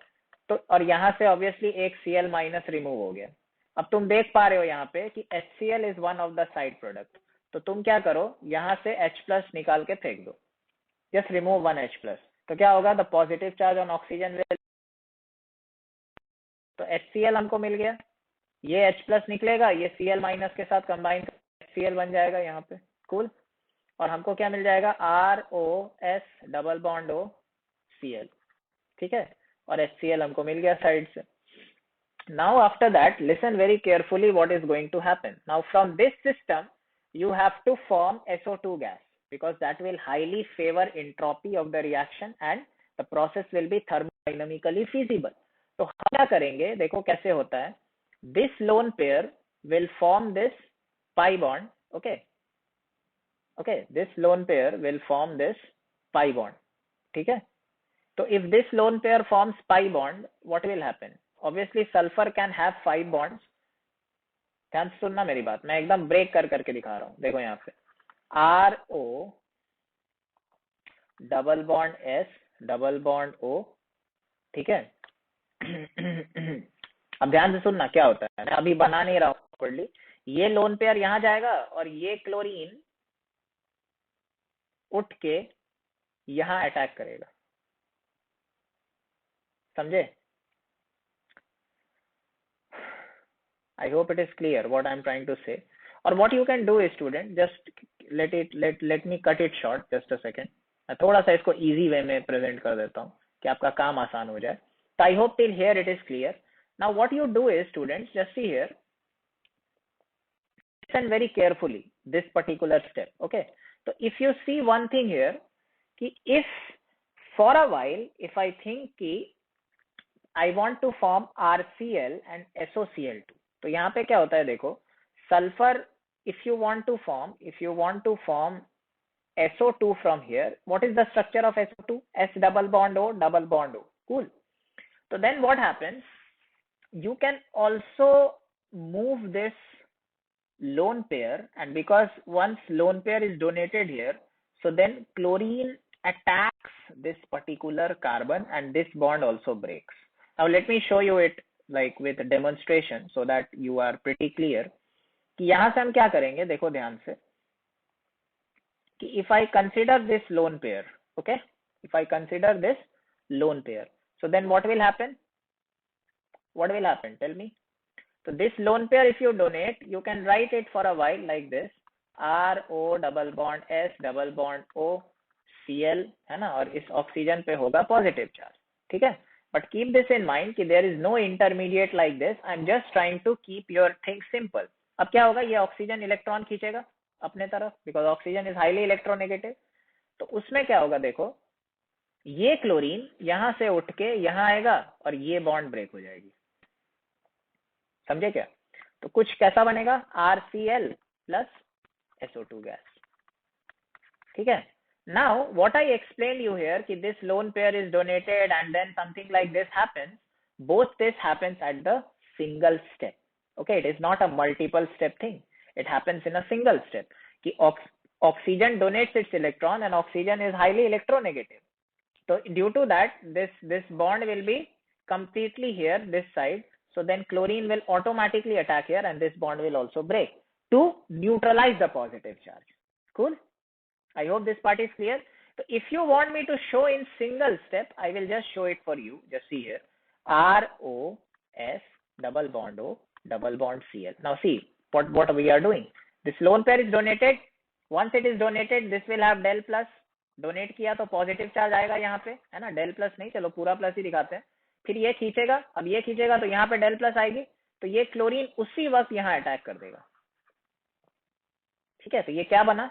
तो और यहाँ से ऑब्वियसली एक Cl माइनस रिमूव हो गया. अब तुम देख पा रहे हो यहाँ पे कि HCl is one of the side product. तो तुम क्या करो, यहाँ से H प्लस निकाल के फेंक दो, just remove one H plus. तो क्या होगा, the positive charge on oxygen will, तो HCl हमको मिल गया, ये H प्लस निकलेगा, ये Cl माइनस के साथ कंबाइन HCl बन जाएगा यहाँ पे. कूल. और हमको क्या मिल जाएगा, ROS double bond O Cl, ठीक है, और HCl हमको मिल गया साइड से. Now after that, listen very carefully what is going to happen. Now from this system you have to form SO2 gas, because that will highly favor entropy of the reaction and the process will be thermodynamically feasible. तो हम क्या करेंगे, देखो कैसे होता है. This lone pair will form this pi bond. Okay, this lone pair will form this pi bond, ठीक है. तो if this lone pair forms pi bond, what will happen? Obviously sulfur can have 5 bonds. ध्यान से सुनना मेरी बात, मैं एकदम ब्रेक कर करके दिखा रहा हूँ. देखो यहाँ पे RO double bond S double bond O, ठीक है. अब ध्यान से सुनना क्या होता है, मैं अभी बना नहीं रहा हूँ प्रॉपर्ली. ये लोन पेयर यहाँ जाएगा और ये क्लोरीन उठ के यहाँ अटैक करेगा, समझे? I hope it is clear what I am trying to say. और what you can do is student, just let me cut it short, just a second, मैं थोड़ा सा इसको इजी वे में प्रेजेंट कर देता हूँ कि आपका काम आसान हो जाए. So I hope till here it is clear. Now what you do is, students, just see here, listen very carefully this particular step. Okay, so if you see one thing here, कि if for a while if I think कि I want to form RCl and SOCl2, तो यहाँ पे क्या होता है देखो, sulphur if you want to form SO2 from here, what is the structure of SO2? S double bond O double bond O. Cool. So then what happens? You can also move this lone pair, and because once lone pair is donated here, so then chlorine attacks this particular carbon and this bond also breaks. Now let me show you it like with a demonstration so that you are pretty clear कि यहाँ से हम क्या करेंगे. देखो ध्यान से कि if I consider this lone pair, okay, if I consider this lone pair, so then what will happen? Tell me. So this lone pair if you donate, you can write it for a while like this, RO double bond S double bond O Cl, है ना, और इस oxygen पे होगा positive charge. ठीक है, but keep this in mind कि there is no intermediate like this. I'm just trying to keep your thing simple. अब क्या होगा, ये ऑक्सीजन इलेक्ट्रॉन खींचेगा अपने तरफ because oxygen is highly electronegative. तो उसमें क्या होगा देखो, ये क्लोरीन यहां से उठ के यहां आएगा और ये बॉन्ड ब्रेक हो जाएगी. समझे क्या? तो कुछ कैसा बनेगा, RCl प्लस SO2 गैस. ठीक है. Now what I explained you here कि this lone pair is donated and then something like this happens, both this happens at the single step. Okay, it is not a multiple step thing, it happens in a single step कि oxygen donates its electron and oxygen is highly electronegative. So due to that this bond will be completely here this side, so then chlorine will automatically attack here and this bond will also break to neutralize the positive charge. Cool. I hope this part is clear. So if you want me to show in single step, I will just show it for you. Just see here, ROS double bond O double bond Cl. Now see what we are doing. This lone pair is donated. Once it is donated, this will have del plus. Donate किया तो positive charge आएगा यहाँ पे, है ना, del plus नहीं, चलो पूरा प्लस ही दिखाते हैं. फिर ये खींचेगा, अब ये खींचेगा तो यहाँ पे डेल प्लस आएगी, तो ये क्लोरीन उसी वक्त यहाँ अटैक कर देगा. ठीक है, तो ये क्या बना,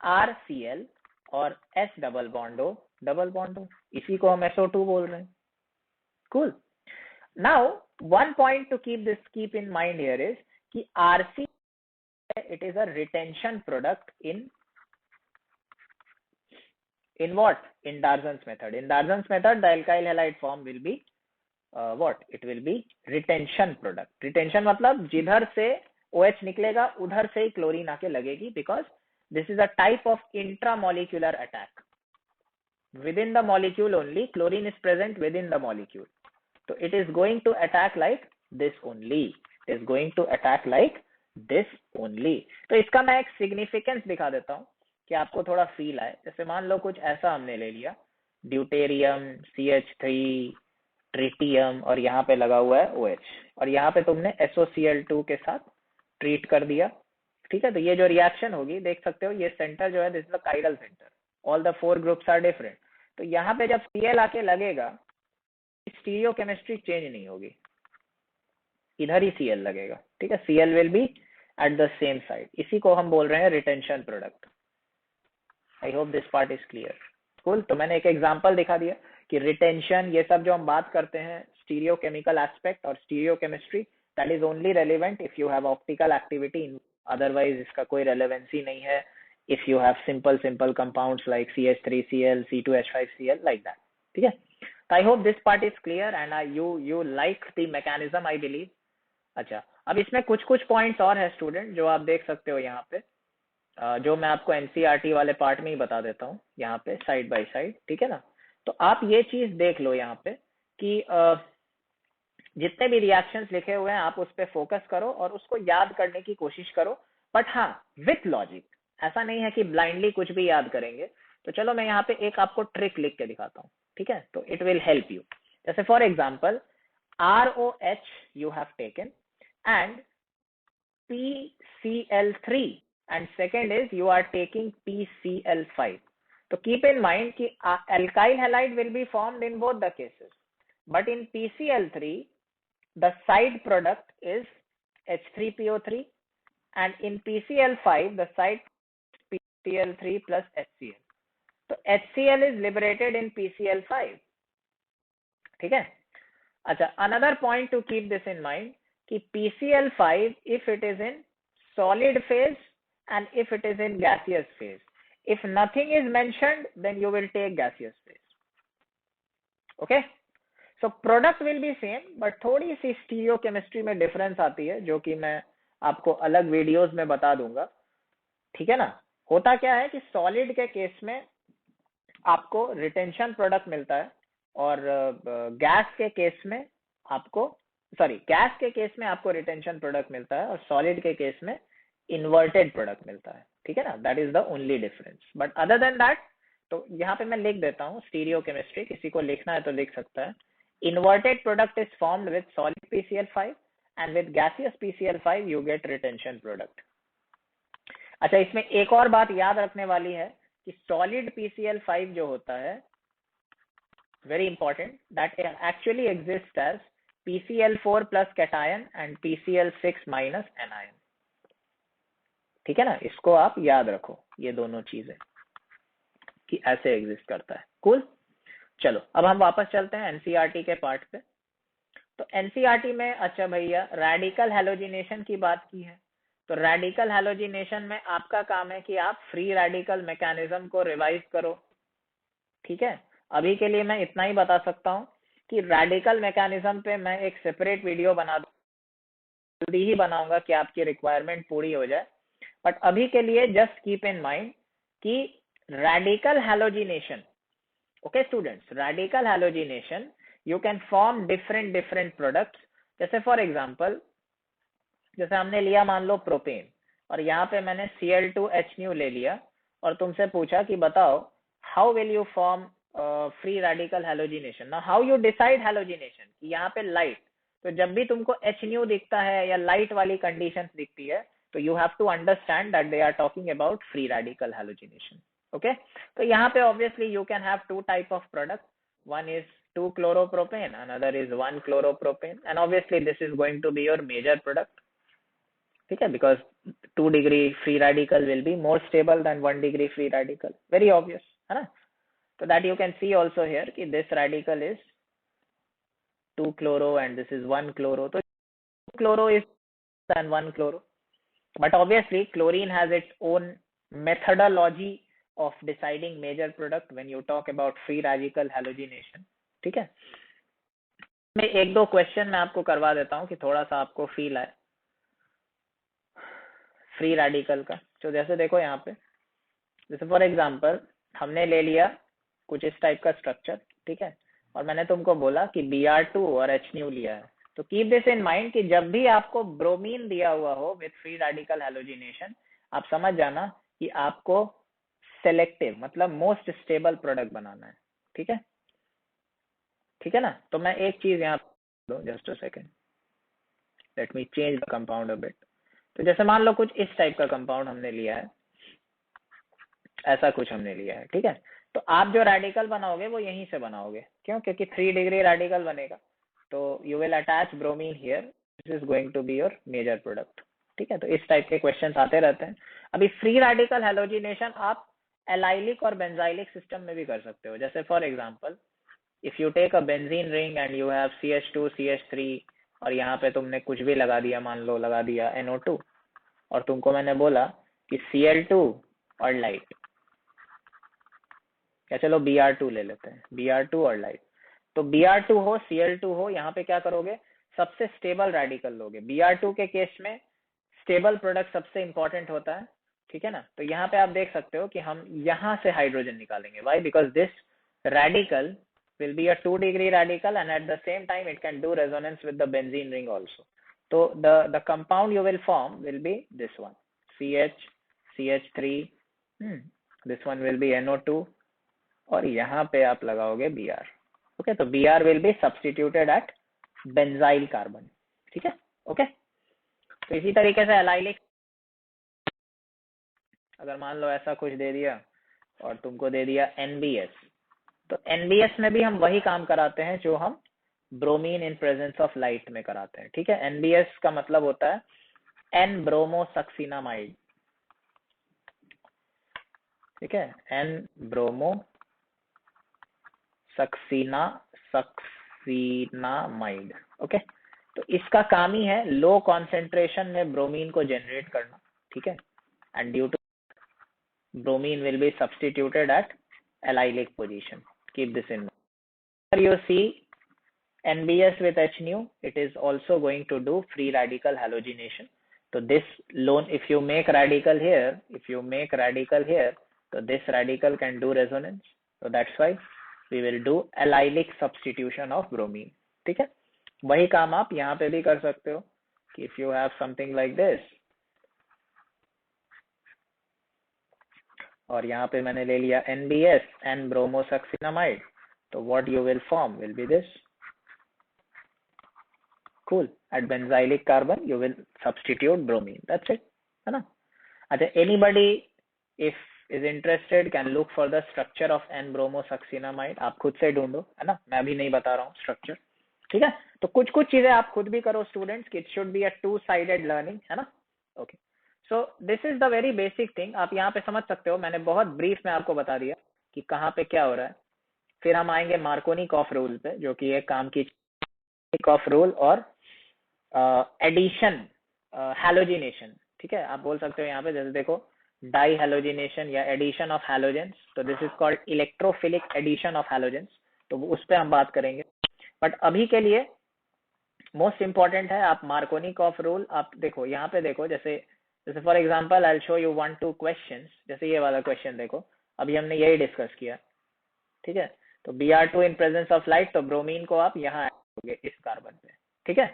RCl और S डबल बॉन्ड O, इसी को हम SO2 बोल रहे हैं. Cool. Now one point two keep in mind here is कि RC it is a retention product in what? In Darzan's method. In Darzan's method, the alkyl halide form will be what? It will be retention product. Retention मतलब जिधर से OH निकलेगा उधर से ही chlorine आके लगेगी, because this is a type of intramolecular attack. Within the molecule only, chlorine is present within the molecule. So it is going to attack like this only. It is going to attack like this only. तो इसका मैं एक significance दिखा देता हूँ कि आपको थोड़ा फील आए. जैसे मान लो कुछ ऐसा हमने ले लिया, ड्यूटेरियम CH3 ट्रिटियम, और यहाँ पे लगा हुआ है OH, और यहाँ पे तुमने SOCl2 के साथ ट्रीट कर दिया. ठीक है, तो ये जो रिएक्शन होगी देख सकते हो, ये सेंटर जो है this is the chiral centre, all the 4 groups are different. तो यहाँ पे जब Cl आके लगेगा, स्टीरियो केमिस्ट्री चेंज नहीं होगी, इधर ही Cl लगेगा. ठीक है, Cl will be at the same side. इसी को हम बोल रहे हैं retention product. I hope this part is clear. Cool. तो मैंने एक एग्जांपल दिखा दिया कि रिटेंशन, ये सब जो हम बात करते हैं स्टीरियो केमिकल एस्पेक्ट और stereo chemistry, that is only relevant if you have optical activity, otherwise इसका कोई रेलेवेंसी नहीं है if you have simple compounds like CH3Cl, C2H5Cl like that. ठीक है, I hope this part is clear and you like the mechanism, I believe. अच्छा, अब इसमें कुछ पॉइंट्स और है स्टूडेंट जो आप देख सकते हो यहाँ पे, जो मैं आपको NCERT वाले पार्ट में ही बता देता हूँ यहाँ पे साइड बाय साइड. ठीक है ना, तो आप ये चीज देख लो यहाँ पे कि जितने भी रिएक्शंस लिखे हुए हैं आप उस पर फोकस करो और उसको याद करने की कोशिश करो, बट हाँ विथ लॉजिक. ऐसा नहीं है कि ब्लाइंडली कुछ भी याद करेंगे. तो चलो मैं यहाँ पे एक आपको ट्रिक लिख के दिखाता हूँ. ठीक है, तो इट विल हेल्प यू. जैसे for example ROH you have taken and PCl3 and second is you are taking PCl5. So keep in mind कि alkyl halide will be formed in both the cases, but in PCl3 the side product is H3PO3 and in PCl5 the side PCl3 plus HCl. तो HCl is liberated in PCl5. ठीक है. अच्छा, another point to keep this in mind कि PCl5 if it is in solid phase and if it is in gaseous phase. If nothing is mentioned, then you will take gaseous phase. Okay? So product will be same, but थोड़ी सी stereochemistry में difference आती है जो कि मैं आपको अलग videos में बता दूंगा. ठीक है ना. होता क्या है कि सॉलिड के केस में आपको रिटेंशन प्रोडक्ट मिलता है और गैस के केस में आपको गैस के केस में आपको रिटेंशन प्रोडक्ट मिलता है और सॉलिड के केस में इन्वर्टेड प्रोडक्ट मिलता है. ठीक है ना. That is the only difference. But other than that, तो यहाँ पे मैं लिख देता हूँ स्टीरियोकेमिस्ट्री, किसी को लिखना है तो लिख सकता है. Inverted product is formed with solid PCl5 and with gaseous PCl5 you get retention product. अच्छा, इसमें एक और बात याद रखने वाली है कि सॉलिड PCl5 जो होता है, very important, that actually exists as PCl4 plus cation and PCl6 minus anion. ठीक है ना. इसको आप याद रखो, ये दोनों चीजें कि ऐसे एग्जिस्ट करता है. कूल. चलो अब हम वापस चलते हैं एनसीईआरटी के पार्ट पे. तो एनसीईआरटी में अच्छा भैया रेडिकल हैलोजिनेशन की बात की है. तो रेडिकल हैलोजिनेशन में आपका काम है कि आप फ्री रेडिकल मैकेनिज्म को रिवाइज करो. ठीक है. अभी के लिए मैं इतना ही बता सकता हूँ कि रेडिकल मैकेनिज्म पे मैं एक सेपरेट वीडियो बना जल्दी ही बनाऊंगा कि आपकी रिक्वायरमेंट पूरी हो जाए. बट अभी के लिए जस्ट कीप इन माइंड कि radical halogenation, okay students, radical halogenation you can form different products. जैसे फॉर एग्जांपल, जैसे हमने लिया मान लो प्रोपेन और यहाँ पे मैंने Cl2H ले लिया और तुमसे पूछा कि बताओ how will you form free radical halogenation. Now how you decide halogenation कि यहाँ पे लाइट, तो जब भी तुमको H दिखता है या लाइट वाली कंडीशंस दिखती है तो you have to understand that they are talking about free radical halogenation. Okay. तो यहाँ पे obviously you can have two type of product. One is 2-chloropropane, another is 1-chloropropane, and obviously this is going to be your major product. ठीक है. because 2 degree free radical will be more stable than 1 degree free radical. Very obvious है ना. So that you can see also here कि this radical is 2-chloro and this is 1-chloro. So 2-chloro is than 1-chloro. But obviously chlorine has its own methodology of deciding major product when you talk about free radical halogenation. ठीक है. मैं एक दो question मैं आपको करवा देता हूँ कि थोड़ा सा आपको फील आए फ्री रेडिकल का. तो जैसे देखो यहाँ पे, जैसे फॉर एग्जांपल हमने ले लिया कुछ इस टाइप का स्ट्रक्चर. ठीक है. और मैंने तुमको बोला कि Br2 और H लिया है. तो कीप दिस इन माइंड कि जब भी आपको ब्रोमीन दिया हुआ हो विथ फ्री रेडिकल हैलोजिनेशन, आप समझ जाना कि आपको सेलेक्टिव मतलब मोस्ट स्टेबल प्रोडक्ट बनाना है. ठीक है. ठीक है ना. तो मैं एक चीज यहाँ दो, just a second, let me change the compound a bit. तो जैसे मान लो कुछ इस टाइप का कंपाउंड हमने लिया है, ऐसा कुछ हमने लिया है. ठीक है. तो आप जो रेडिकल बनाओगे वो यहीं से बनाओगे. क्यों? क्योंकि 3 डिग्री रेडिकल बनेगा. तो you will attach bromine here, this is going to be your major product. ठीक है. तो इस टाइप के क्वेश्चंस आते रहते हैं. अभी फ्री रेडिकल हैलोजिनेशन आप एलाइलिक और बेंजाइलिक सिस्टम में भी कर सकते हो. जैसे for example if you take a benzene ring and you have CH2 CH3 और यहाँ पे तुमने कुछ भी लगा दिया, मान लो लगा दिया NO2 और तुमको मैंने बोला कि Cl2 और लाइट, या चलो Br2 ले लेते हैं, Br2 और लाइट. तो Br2 हो Cl2 हो, यहाँ पे क्या करोगे, सबसे स्टेबल रेडिकल लोगे. Br2 के केस में स्टेबल प्रोडक्ट सबसे इंपॉर्टेंट होता है. ठीक है ना. तो यहाँ पे आप देख सकते हो कि हम यहाँ से हाइड्रोजन निकालेंगे. Why? Because this radical will be a 2 degree radical and at the same time it can do resonance with the benzene ring also. So the compound you will form will be this one, CH CH3, this one will be NO2 और यहाँ पे आप लगाओगे Br. Okay, तो Br will be substituted at benzyl carbon. ठीक है. Okay, तो इसी तरीके से एलाइलिक, अगर मान लो ऐसा कुछ दे दिया और तुमको दे दिया NBS, तो NBS में भी हम वही काम कराते हैं जो हम bromine in presence of light में कराते हैं। ठीक है, NBS का मतलब होता है N ब्रोमोसक्सिनामाइड। ठीक है, N ब्रोमोसक्सिनामाइड। ओके, तो इसका काम ही है लो कॉन्सेंट्रेशन में ब्रोमीन को जनरेट करना। ठीक है, and due to bromine will be substituted at allylic position. Keep this in mind. Here you see NBS with H nu, it is also going to do free radical halogenation. So this lone, if you make radical here, so this radical can do resonance. So that's why we will do allylic substitution of bromine. ठीक है, वही काम आप यहाँ पे भी कर सकते हो कि if you have something like this, और यहाँ पे मैंने ले लिया NBS, N ब्रोमोसक्सिनामाइड, तो what you will form will be this. Cool. At benzylic carbon you will substitute bromine. That's it, है ना? अच्छा, anybody if is interested can look for the structure of N bromosuccinimide. आप खुद से ढूंढो, है ना, मैं भी नहीं बता रहा हूँ स्ट्रक्चर। ठीक है, तो कुछ कुछ चीजें आप खुद भी करो स्टूडेंट्स, कि it should be a two sided learning, है ना। Okay, so this is the very basic thing, आप यहाँ पे समझ सकते हो। मैंने बहुत ब्रीफ में आपको बता दिया कि कहाँ पे क्या हो रहा है। फिर हम आएंगे मार्कोनी-कॉफ रूल पे, जो कि एक काम की कॉफ रूल और एडिशन, हैलोजिनेशन। ठीक है, आप बोल सकते हो यहाँ पे, जैसे देखो डाई हैलोजिनेशन या एडिशन ऑफ हैलोजेंस, तो this is called electrophilic addition of halogens, तो उस पर हम बात करेंगे। बट अभी के लिए मोस्ट इंपॉर्टेंट है आप मार्कोनी-कॉफ रूल। आप देखो यहाँ पे, देखो जैसे for example I will show you 1-2 questions. जैसे ये वाला क्वेश्चन देखो, अभी हमने यही डिस्कस किया। ठीक है, तो Br2 in presence of light, तो ब्रोमीन को आप यहाँ ऐड करोगे इस कार्बन पे। ठीक है,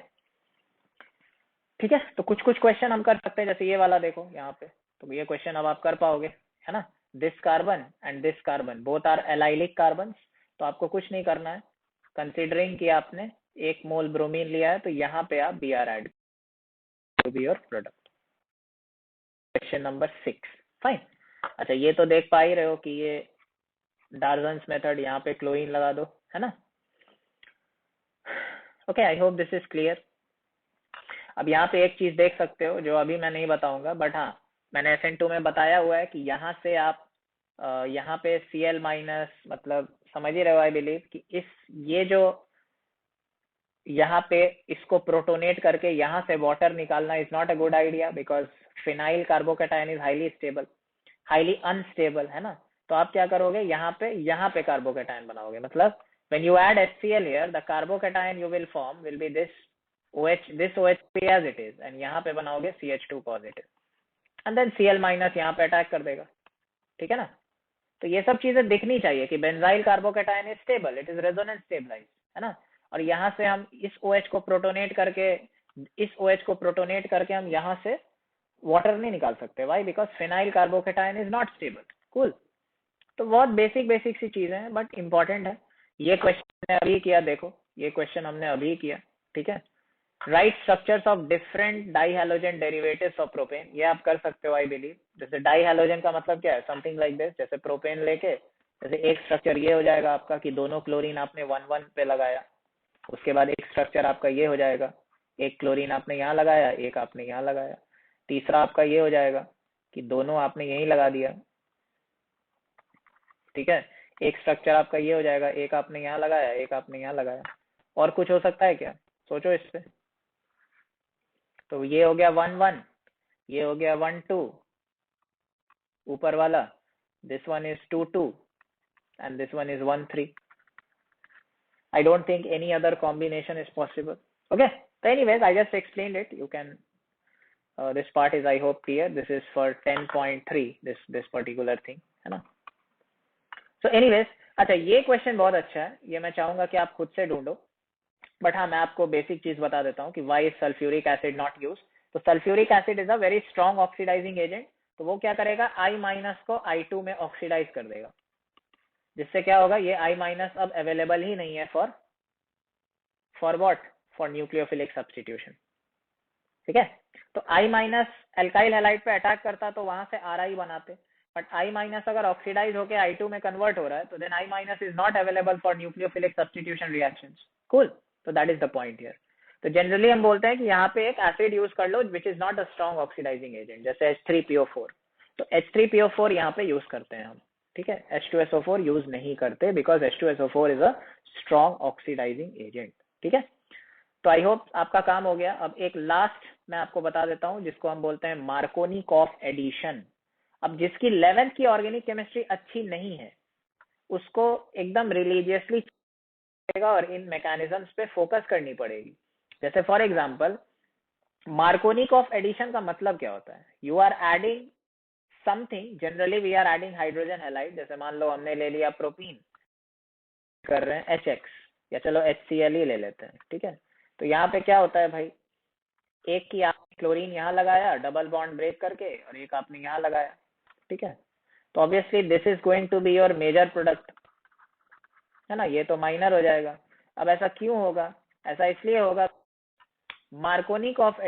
ठीक है, तो कुछ कुछ क्वेश्चन हम कर सकते हैं, जैसे ये वाला देखो यहाँ पे, तो ये क्वेश्चन अब आप कर पाओगे, है ना। This carbon and this carbon both are allylic carbon, तो आपको कुछ नहीं करना है, कंसिडरिंग कि आपने 1 मोल ब्रोमीन लिया है, तो यहाँ पे आप Br add to be your product. Question number 6, fine. अच्छा, ये तो देख पा ही रहे हो कि ये डार्जन्स मेथड, यहाँ पे क्लोरीन लगा दो, है ना। Okay, I hope this is clear. अब यहाँ पे एक चीज देख सकते हो जो अभी मैं नहीं बताऊंगा, बट हाँ मैंने SN2 में बताया हुआ है कि यहाँ से आप यहाँ पे Cl माइनस, मतलब समझ ही रहे हो आई बिलीव, कि ये जो यहाँ पे इसको प्रोटोनेट करके यहाँ से वाटर निकालना is not a good idea, because phenyl carbocation is highly stable, highly unstable, है ना। तो आप क्या करोगे, यहाँ पे कार्बोकेटायन बनाओगे, मतलब when you add HCl here, the carbocation you will form will be this OH as it is, and यहाँ पे बनाओगे CH2 positive, and then Cl minus यहाँ पे अटैक कर देगा। ठीक है ना, तो ये सब चीजें दिखनी चाहिए कि benzyl carbocation is stable, it is resonance stabilize, है ना। और यहाँ से हम इस OH को प्रोटोनेट करके हम यहाँ से वाटर नहीं निकाल सकते। Why? Because phenyl carbocation is not stable. Cool, तो बहुत बेसिक सी चीजें हैं, बट इंपॉर्टेंट है। ये क्वेश्चन हमने अभी किया, देखो ये क्वेश्चन हमने अभी किया। ठीक है, write structures of different di halogen derivatives of propane, ये आप कर सकते हो आई बिलीव। जैसे डाई हैलोजन का मतलब क्या है, समथिंग लाइक दिस, जैसे प्रोपेन लेके, जैसे एक स्ट्रक्चर ये हो जाएगा आपका कि दोनों क्लोरीन आपने 1-1 पे लगाया, उसके बाद एक स्ट्रक्चर आपका ये हो जाएगा, एक क्लोरीन आपने यहाँ लगाया, एक आपने यहाँ लगाया, तीसरा आपका ये हो जाएगा कि दोनों आपने यहीं लगा दिया। ठीक है, एक स्ट्रक्चर आपका ये हो जाएगा, एक आपने यहाँ लगाया, एक आपने यहाँ लगाया। और कुछ हो सकता है क्या, सोचो इस पे। तो ये हो गया 1-1, ये हो गया 1-2 ऊपर वाला, this one is 2-2 and this one is 1-3. I don't think any other combination is possible. Okay, so anyways I just explained it. You can this part is I hope clear. This is for 10.3, this particular thing, है ना। So anyways, अच्छा ये question बहुत अच्छा है, ये मैं चाहूंगा कि आप खुद से ढूंढो। बट हाँ, मैं आपको बेसिक चीज बता देता हूँ कि why is sulfuric acid not used. तो sulphuric acid is a very strong oxidising agent, तो वो क्या करेगा, I माइनस को I2 में ऑक्सीडाइज कर देगा, जिससे क्या होगा, ये I माइनस अब अवेलेबल ही नहीं है for what, for nucleophilic substitution. ठीक है, तो I माइनस एल्काइल हैलाइड पे अटैक करता तो वहां से RI बनाते, बट I माइनस अगर ऑक्सीडाइज होके I2 में कन्वर्ट हो रहा है तो then I minus is not available for nucleophilic substitution reactions. Cool, तो that is the point here. तो जनरली हम बोलते हैं कि यहाँ पे एक एसिड यूज कर लो which is not a strong oxidising agent, जैसे H3PO4। तो H3PO4 यहाँ पे यूज करते हैं हम, ठीक है। H2SO4 यूज नहीं करते because H2SO4 is a strong oxidising agent, ठीक है। तो आई होप आपका काम हो गया। अब एक लास्ट मैं आपको बता देता हूँ जिसको हम बोलते हैं मार्कोनिकॉफ एडिशन। अब जिसकी 11th की ऑर्गेनिक केमिस्ट्री अच्छी नहीं है उसको एकदम रिलीजियसली और इन मैकेनिज्म्स पे फोकस करनी पड़ेगी। जैसे फॉर एग्जांपल मार्कोनिकॉफ एडिशन का मतलब क्या होता है? You are adding something, generally we are adding hydrogen halide. जैसे मान लो हमने ले लिया प्रोपीन, कर रहे हैं HX, या चलो HCl ही ले लेते हैं, ठीक है। तो यहाँ पे क्या होता है भाई, एक की आपने क्लोरीन यहाँ लगाया डबल बॉन्ड ब्रेक करके, और एक आपने यहाँ लगाया, ठीक है। तो obviously this is going to be your major product, है ना, ये तो माइनर हो जाएगा। अब ऐसा क्यों होगा? ऐसा इसलिए होगा, Markovnikov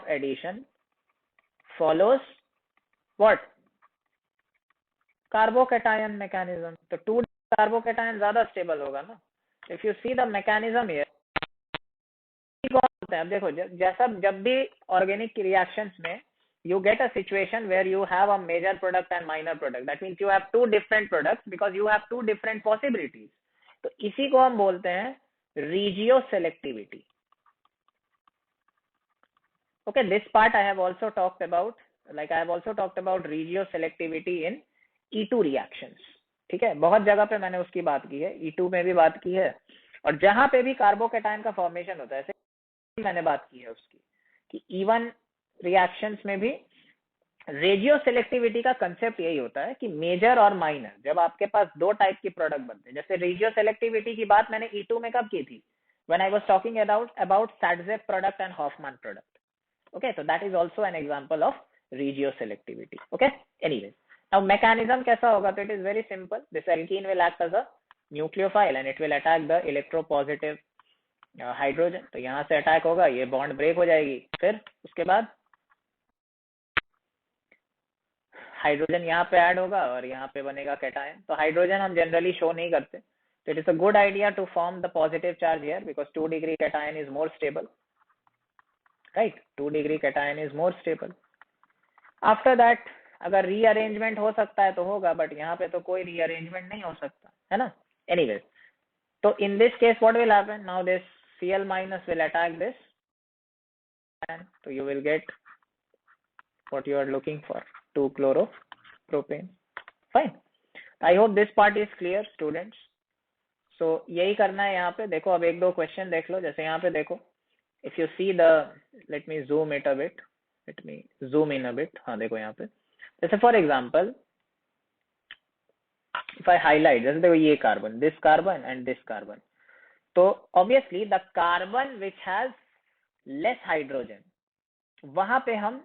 addition follows what? Carbocation mechanism. तो 2 कार्बोकैटायन ज्यादा स्टेबल होगा ना। If you see the mechanism here, अब देखो जैसा जब भी ऑर्गेनिक रिएक्शंस में you get a situation where you have a major product and minor product, that means you have two different products because you have two different possibilities. तो इसी को हम बोलते हैं regio selectivity. Okay, this part I have also talked about, like I have also talked about regio selectivity in E2 reactions. ठीक है, बहुत जगह पे मैंने उसकी बात की है, E2 में भी बात की है, और जहां पे भी कार्बोकैटायन का फॉर्मेशन होता है ऐसे मैंने बात की है उसकी, कि E1 रिएक्शंस में भी रेजियो सेलेक्टिविटी का कंसेप्ट यही होता है कि मेजर और माइनर, जब आपके पास दो टाइप की प्रोडक्ट बनते हैं। जैसे रेजियो सेलेक्टिविटी की बात मैंने E2 में कब की थी? When I was talking about Saytzeff product and Hofmann product. Okay, so that is also an example of regio selectivity. Okay, anyway, now mechanism कैसा होगा? तो it is very simple. This alkene will act as a nucleophile and it will attack the electropositive hydrogen. तो यहाँ से attack होगा, ये bond break हो जाएगी, फिर उसके बाद हाइड्रोजन यहाँ पे ऐड होगा और यहाँ पे बनेगा कैटायन। तो हाइड्रोजन हम जनरली शो नहीं करते, तो it is a good idea to form the positive charge here because 2 degree cation is more stable, right. 2 degree cation is more stable. After that अगर रीअरेंजमेंट हो सकता है तो होगा, बट यहाँ पे तो कोई रीअरेंजमेंट नहीं हो सकता, है ना। एनीवेज, तो in this case what will happen? Now this Cl minus will attack this, and so you will get what you are looking for, 2-chloropropane. Fine. I hope this part is clear, students. So यही करना है यहाँ पे। देखो अब एक दो question देख लो। जैसे यहाँ पे देखो, if you see the, let me zoom it a bit, let me zoom in a bit. हाँ देखो यहाँ पे, जैसे for example if I highlight, जैसे देखो ये carbon, this carbon and this carbon, तो obviously the carbon which has less hydrogen, वहां पे हम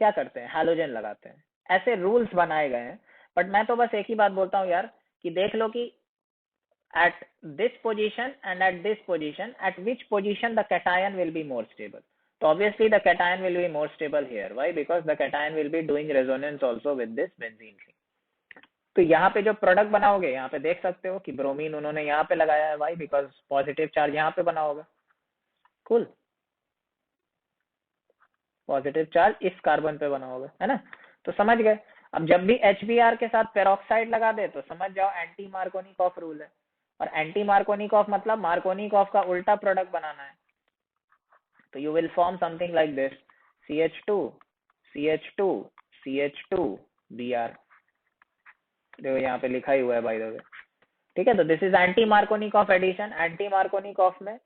क्या करते हैं? हैलोजन लगाते हैं। ऐसे रूल्स बनाए गए हैं, बट मैं तो बस एक ही बात बोलता हूँ यार, कि देख लो कि at this position and at this position, at which position the cation will be more stable. So obviously the cation will be more stable here. Why? Because the cation will be doing resonance also with this benzene ring. तो यहाँ पे जो product बनाओगे, यहाँ पे देख सकते हो कि ब्रोमीन उन्होंने यहाँ पे लगाया है। वाई? बिकॉज पॉजिटिव चार्ज यहाँ पे बना होगा। कूल, पॉजिटिव चार्ज इस कार्बन पे बना होगा, है ना। तो समझ गए। अब जब भी HBr के साथ पेरोक्साइड लगा दे तो समझ जाओ एंटी मार्कोनिकॉफ रूल है। और एंटी मार्कोनिकॉफ मतलब मार्कोनिकॉफ का उल्टा प्रोडक्ट बनाना है। तो you will form something like this, CH2 CH2 CH2 Br। देखो यहाँ पे लिखा ही हुआ है बाय द वे, ठीक है। तो this is anti Markovnikov addition. Anti Markovnikov में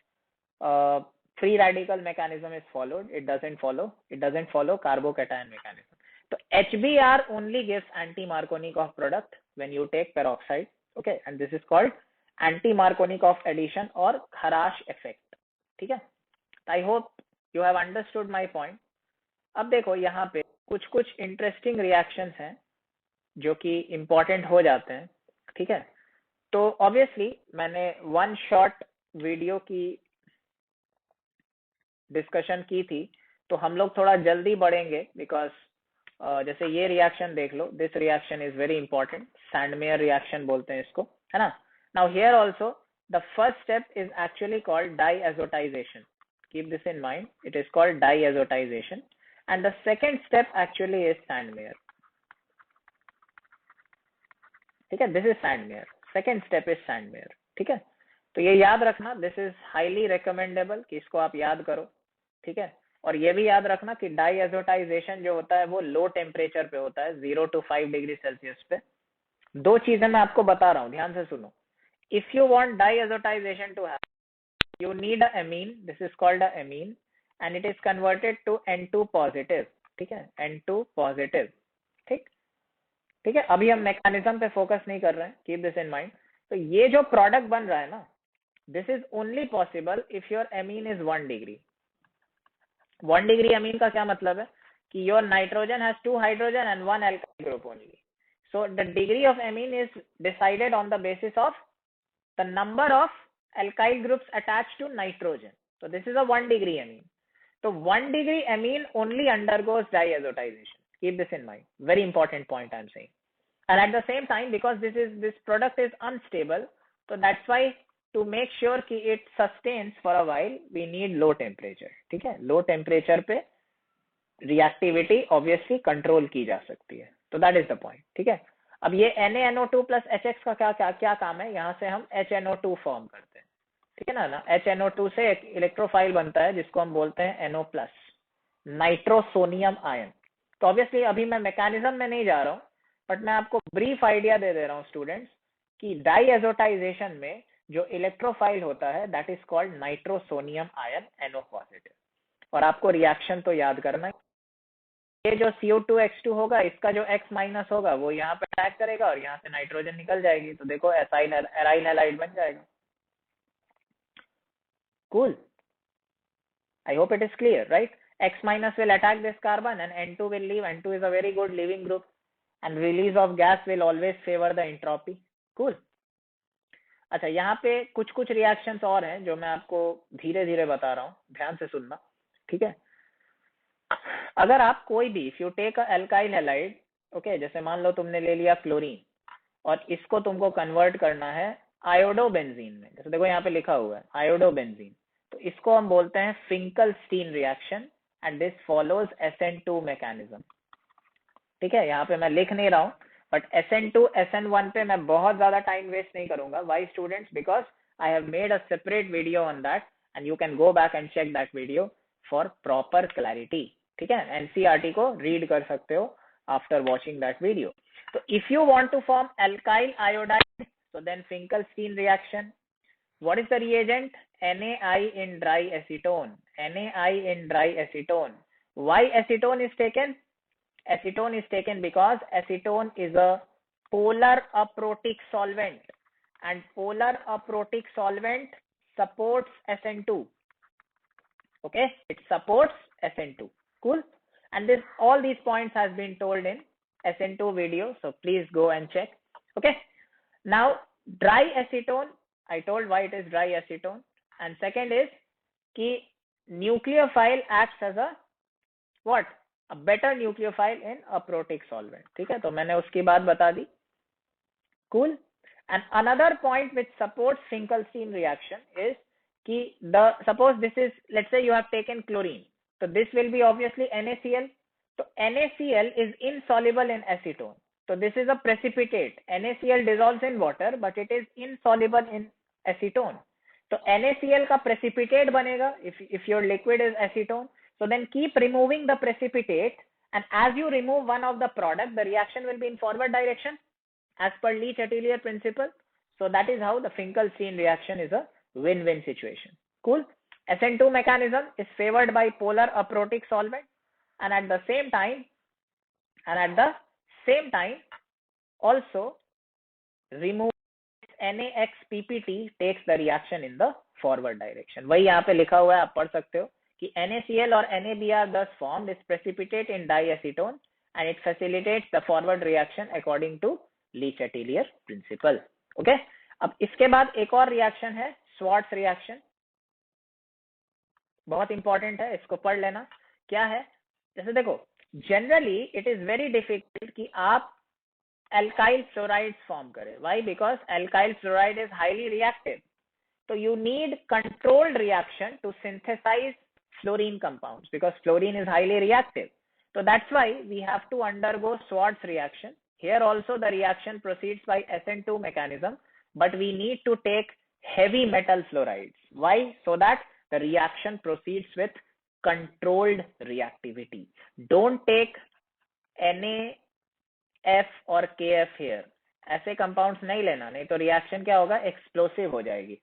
free radical mechanism is followed. It doesn't follow carbocation mechanism. So HBr only gives anti-Markovnikov product when you take peroxide. Okay, and this is called anti-Markovnikov addition or Kharash effect. ठीक है। I hope you have understood my point. अब देखो यहाँ पे कुछ कुछ interesting reactions हैं जो कि इम्पोर्टेंट हो जाते हैं, ठीक है। तो ऑब्वियसली मैंने वन शॉट वीडियो की डिस्कशन की थी, तो हम लोग थोड़ा जल्दी बढ़ेंगे बिकॉज जैसे ये रिएक्शन देख लो, this reaction is very important, Sandmeyer reaction बोलते हैं इसको, है ना. Now here also the first step is actually called diazotisation. Keep this in mind, it is called diazotisation, and the second step actually is Sandmeyer. ठीक है, this is Sandmeyer, second step is Sandmeyer. ठीक है, तो ये याद रखना, this is highly recommendable कि इसको आप याद करो. ठीक है, और ये भी याद रखना कि डाईएजोटाइजेशन जो होता है वो लो टेम्परेचर पे होता है, 0 to 5 डिग्री सेल्सियस पे. दो चीजें मैं आपको बता रहा हूँ, ध्यान से सुनो. If you want diazotization to happen, you need a amine, this is called a amine, and it is converted to N2 positive. ठीक है, N2 पॉजिटिव. ठीक ठीक है, अभी हम मैकेनिज्म पे फोकस नहीं कर रहे हैं, कीप दिस इन माइंड. तो ये जो प्रोडक्ट बन रहा है ना, this is only possible if your amine is 1 degree. 1 degree amine का क्या मतलब है कि your nitrogen has 2 hydrogen and 1 alkyl group only. So the degree of amine is decided on the basis of the number of alkyl groups attached to nitrogen. So this is a 1 degree amine. So 1 degree amine only undergoes diazotization. Keep this in mind. Very important point I'm saying. And at the same time, because this product is unstable, so that's why to make sure कि it sustains for a while, we need low temperature. ठीक है, low temperature पे reactivity obviously control की जा सकती है. तो that is the point. ठीक है, अब ये NaNO2 plus HX का क्या काम है, यहाँ से हम HNO2 फॉर्म करते हैं. ठीक है ना, HNO2 से एक इलेक्ट्रोफाइल बनता है जिसको हम बोलते हैं NO प्लस, नाइट्रोसोनियम आयन. तो ऑब्वियसली अभी मैं मैकेनिज्म में नहीं जा रहा हूँ, बट मैं आपको ब्रीफ आइडिया दे रहा हूँ स्टूडेंट्स कि डाईएजोटाइजेशन में जो इलेक्ट्रोफाइल होता है that is called nitrosonium ion NO positive. और आपको रिएक्शन तो याद करना है, ये जो CO2H2 होगा, इसका जो X माइनस होगा वो यहाँ पे अटैक करेगा और यहाँ से नाइट्रोजन निकल जाएगी, तो देखो एराइल हैलाइड बन जाएगा. Cool. I hope it is clear, right? X minus will attack this carbon and N2 will leave. N2 is a very good leaving group, and release of gas will always favor the entropy. Cool. अच्छा, यहाँ पे कुछ कुछ reactions और हैं जो मैं आपको धीरे धीरे बता रहा हूँ, ध्यान से सुनना. ठीक है, अगर आप कोई भी, if you take a alkyl halide, okay, जैसे मान लो तुमने ले लिया क्लोरीन और इसको तुमको कन्वर्ट करना है आयोडोबेंजीन में, जैसे देखो यहाँ पे लिखा हुआ है आयोडोबेंजीन, तो इसको हम बोलते हैं Finkel-Stein reaction, and this follows SN2 mechanism. ठीक है, यहाँ पे मैं लिख नहीं रहा हूँ, बट SN2 SN1 पे मैं बहुत ज्यादा टाइम वेस्ट नहीं करूंगा. Why students? Because I have made a separate video on that, and you can go back and check that video for proper clarity. ठीक है, NCERT को रीड कर सकते हो after watching that video. So if you want to form alkyl iodide, so then Finkelstein reaction. What is the reagent? NaI in dry acetone. NaI in dry acetone. Why acetone is taken? Acetone is taken because acetone is a polar aprotic solvent, and polar aprotic solvent supports SN2. Okay, it supports SN2. Cool. And this, all these points has been told in SN2 video, so please go and check. Okay, now dry acetone, I told why it is dry acetone, and second is कि nucleophile acts as a what, a better nucleophile in aprotic solvent. ठीक है, तो मैंने उसकी बात बता दी. Cool. And another point which supports Finkelstein reaction is कि the, suppose this is, let's say you have taken chlorine, so this will be obviously NaCl. So NaCl is insoluble in acetone. So this is a precipitate. NaCl dissolves in water, but it is insoluble in acetone. So NaCl का precipitate बनेगा if your liquid is acetone. So then keep removing the precipitate, and as you remove one of the product, the reaction will be in forward direction as per Leach-Atelier principle. So that is how the Finkelstein reaction is a win-win situation. Cool. SN2 mechanism is favored by polar aprotic solvent, and at the same time also remove NaX-PPT takes the reaction in the forward direction. वही यहाँ पे लिखा हुआ है, आप पढ़ सकते हो कि NaCl और NaBr thus formed is precipitate in diacetone, and it facilitates the forward reaction according to Leach-Atelier principle. Okay. अब इसके बाद एक और रिएक्शन है, स्वार्ट्स रिएक्शन. बहुत इंपॉर्टेंट है, इसको पढ़ लेना। क्या है, जैसे देखो, generally it is very difficult कि आप alkyl fluorides form करें. Why? Because alkyl fluoride is highly reactive. So you need controlled reaction to synthesize fluorine compounds because fluorine is highly reactive. So that's why we have to undergo Schwartz reaction. Here also the reaction proceeds by SN2 mechanism, but we need to take heavy metal fluorides. Why? So that the reaction proceeds with controlled reactivity. Don't take NaF और KF here. ऐसे compounds नहीं लेना, नहीं तो reaction क्या होगा, explosive हो जाएगी,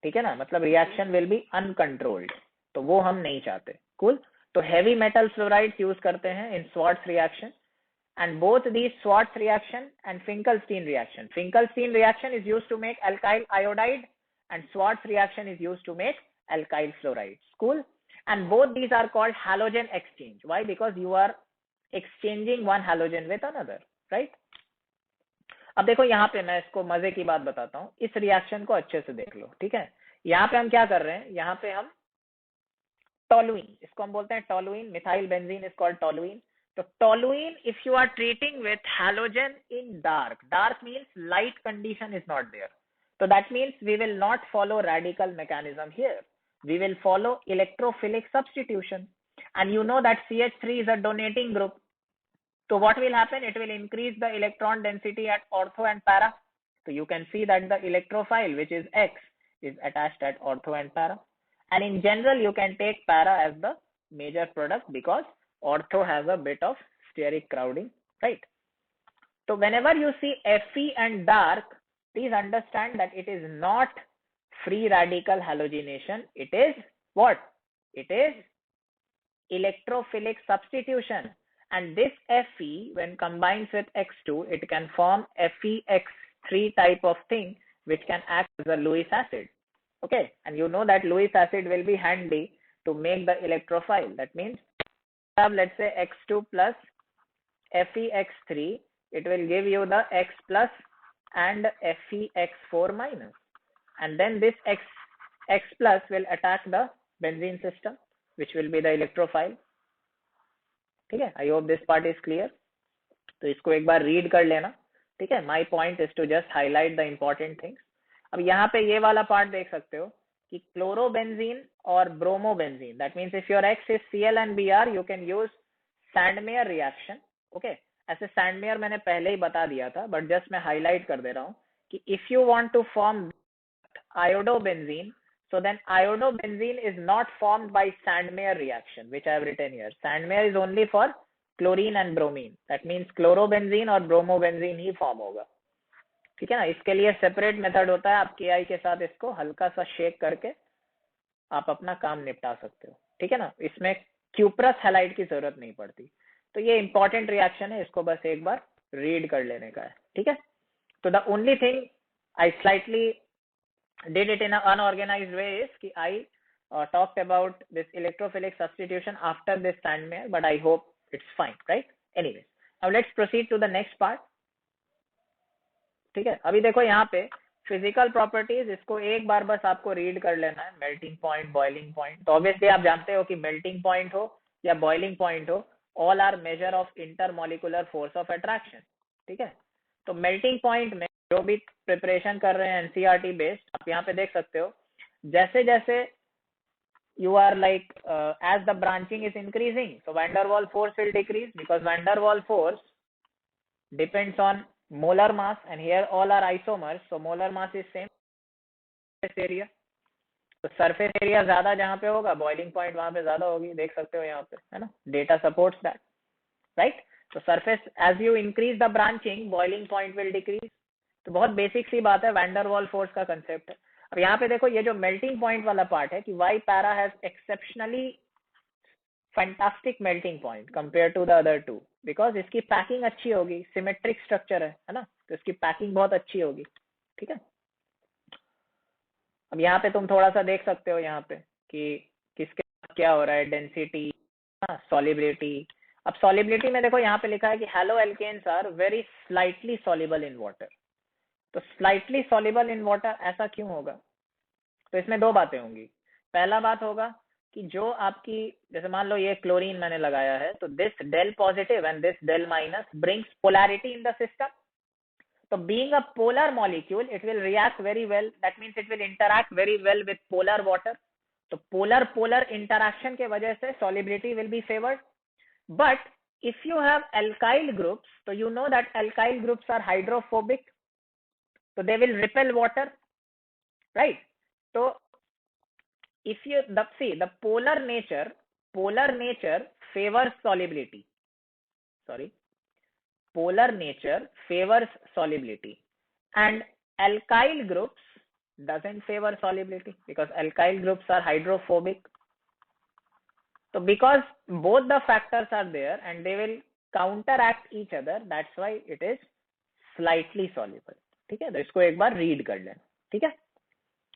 ठीक है ना, मतलब रिएक्शन विल बी अनकंट्रोल्ड, तो वो हम नहीं चाहते। कूल। तो हेवी मेटल फ्लोराइड्स यूज करते हैं in Swarts reaction, and both these Schwartz reaction and Finkelstein reaction. Finkelstein reaction is used to make alkyl iodide and Schwartz reaction is used to make alkyl fluorides. Cool. And both these are called halogen exchange. Why? Because you are exchanging one halogen with another, right? अब देखो यहाँ पे मैं इसको मजे की बात बताता हूँ, इस रिएक्शन को अच्छे से देख लो, ठीक है। यहाँ पे हम क्या कर रहे हैं, यहाँ पे हम टोलुइन, इसको हम बोलते हैं toluene, methyl benzene is called toluene. तो toluene, if you are treating with halogen in dark, dark means light condition is not there, so that means we will not follow radical mechanism here, we will follow electrophilic substitution, and you know that CH3 is a donating group. So what will happen, it will increase the electron density at ortho and para. So you can see that the electrophile, which is X, is attached at ortho and para. And in general, you can take para as the major product because ortho has a bit of steric crowding, right? So whenever you see Fe and dark, please understand that it is not free radical halogenation. It is what? It is electrophilic substitution. And this Fe, when combines with X2, it can form FeX3 type of thing, which can act as a Lewis acid. Okay, and you know that Lewis acid will be handy to make the electrophile. That means, let's say X2 plus FeX3, it will give you the X plus and FeX4 minus. And then this X plus will attack the benzene system, which will be the electrophile. ठीक है, I hope this part is clear. तो इसको एक बार read कर लेना, ठीक है। My point is to just highlight the important things. अब यहाँ पे ये वाला पार्ट देख सकते हो कि क्लोरोबेंजीन और bromobenzene, that means if your x is Cl and Br, you can use Sandmeyer reaction. Okay, ऐसे सैंडमेयर मैंने पहले ही बता दिया था, बट जस्ट मैं हाईलाइट कर दे रहा हूँ कि if you want to form iodobenzene, so then iodobenzene is not formed by Sandmeyer reaction, which I have written here. Sandmeyer is only for chlorine and bromine. That means chlorobenzene और bromobenzene ही form होगा, ठीक है ना। इसके लिए separate method होता है, आप KI के साथ इसको हल्का सा शेक करके आप अपना काम निपटा सकते हो, ठीक है ना। इसमें क्यूप्रस हैलाइड की जरूरत नहीं पड़ती। तो ये इंपॉर्टेंट रिएक्शन है, इसको बस एक बार रीड कर लेने का है, ठीक है। तो the only thing I slightly did it in an unorganized way is कि I talked about this electrophilic substitution after this Sandmeyer, but I hope it's fine, right? Anyways, now let's proceed to the next part, ठीक है। अभी देखो यहाँ पे physical properties, इसको एक बार बस आपको रीड कर लेना है। मेल्टिंग पॉइंट, बॉइलिंग पॉइंट, तो ऑब्वियसली आप जानते हो कि मेल्टिंग पॉइंट हो या बॉइलिंग पॉइंट हो, all are major of intermolecular force of attraction, ठीक है। तो मेल्टिंग पॉइंट में जो भी प्रिपरेशन कर रहे हैं एनसीईआरटी बेस्ड, आप यहाँ पे देख सकते हो, जैसे जैसे you are like as the branching is increasing, so van der Waals force will decrease because van der Waals force depends on molar mass, and here all are isomers, so molar mass is same surface area. तो surface area ज्यादा जहाँ पे होगा, boiling point वहां पे ज्यादा होगी, देख सकते हो यहाँ पे, है ना, डेटा सपोर्ट्स दैट, राइट। तो surface as you increase the branching, boiling point will decrease. तो बहुत बेसिक सी बात है, वैन डर वाल फोर्स का कंसेप्ट है। अब यहाँ पे देखो, ये जो मेल्टिंग पॉइंट वाला पार्ट है कि why para has exceptionally fantastic melting point compare to the other two, because इसकी पैकिंग अच्छी होगी, सिमेट्रिक स्ट्रक्चर है ना, तो इसकी पैकिंग बहुत अच्छी होगी, ठीक है। अब यहाँ पे तुम थोड़ा सा देख सकते हो यहाँ पे कि किसके क्या हो रहा है, डेंसिटी, सॉलिबिलिटी। अब सॉलिबिलिटी में देखो यहाँ पे लिखा है कि halo alkanes are very slightly soluble in water. तो स्लाइटली सॉल्युबल इन वाटर ऐसा क्यों होगा? तो इसमें दो बातें होंगी। पहला बात होगा कि जो आपकी, जैसे मान लो ये क्लोरीन मैंने लगाया है, तो this del positive and this del minus brings polarity in the system. So being a polar molecule, it will react very well. That means it will interact very well with polar water. So polar interaction के वजह से solubility will be favored. But if you have alkyl groups, so you know that alkyl groups are hydrophobic, so they will repel water, right? So if you see the polar nature favors solubility. Sorry, polar nature favors solubility, and alkyl groups doesn't favor solubility because alkyl groups are hydrophobic. So because both the factors are there and they will counteract each other, that's why it is slightly soluble. ठीक है, तो इसको एक बार read कर लेना. ठीक है.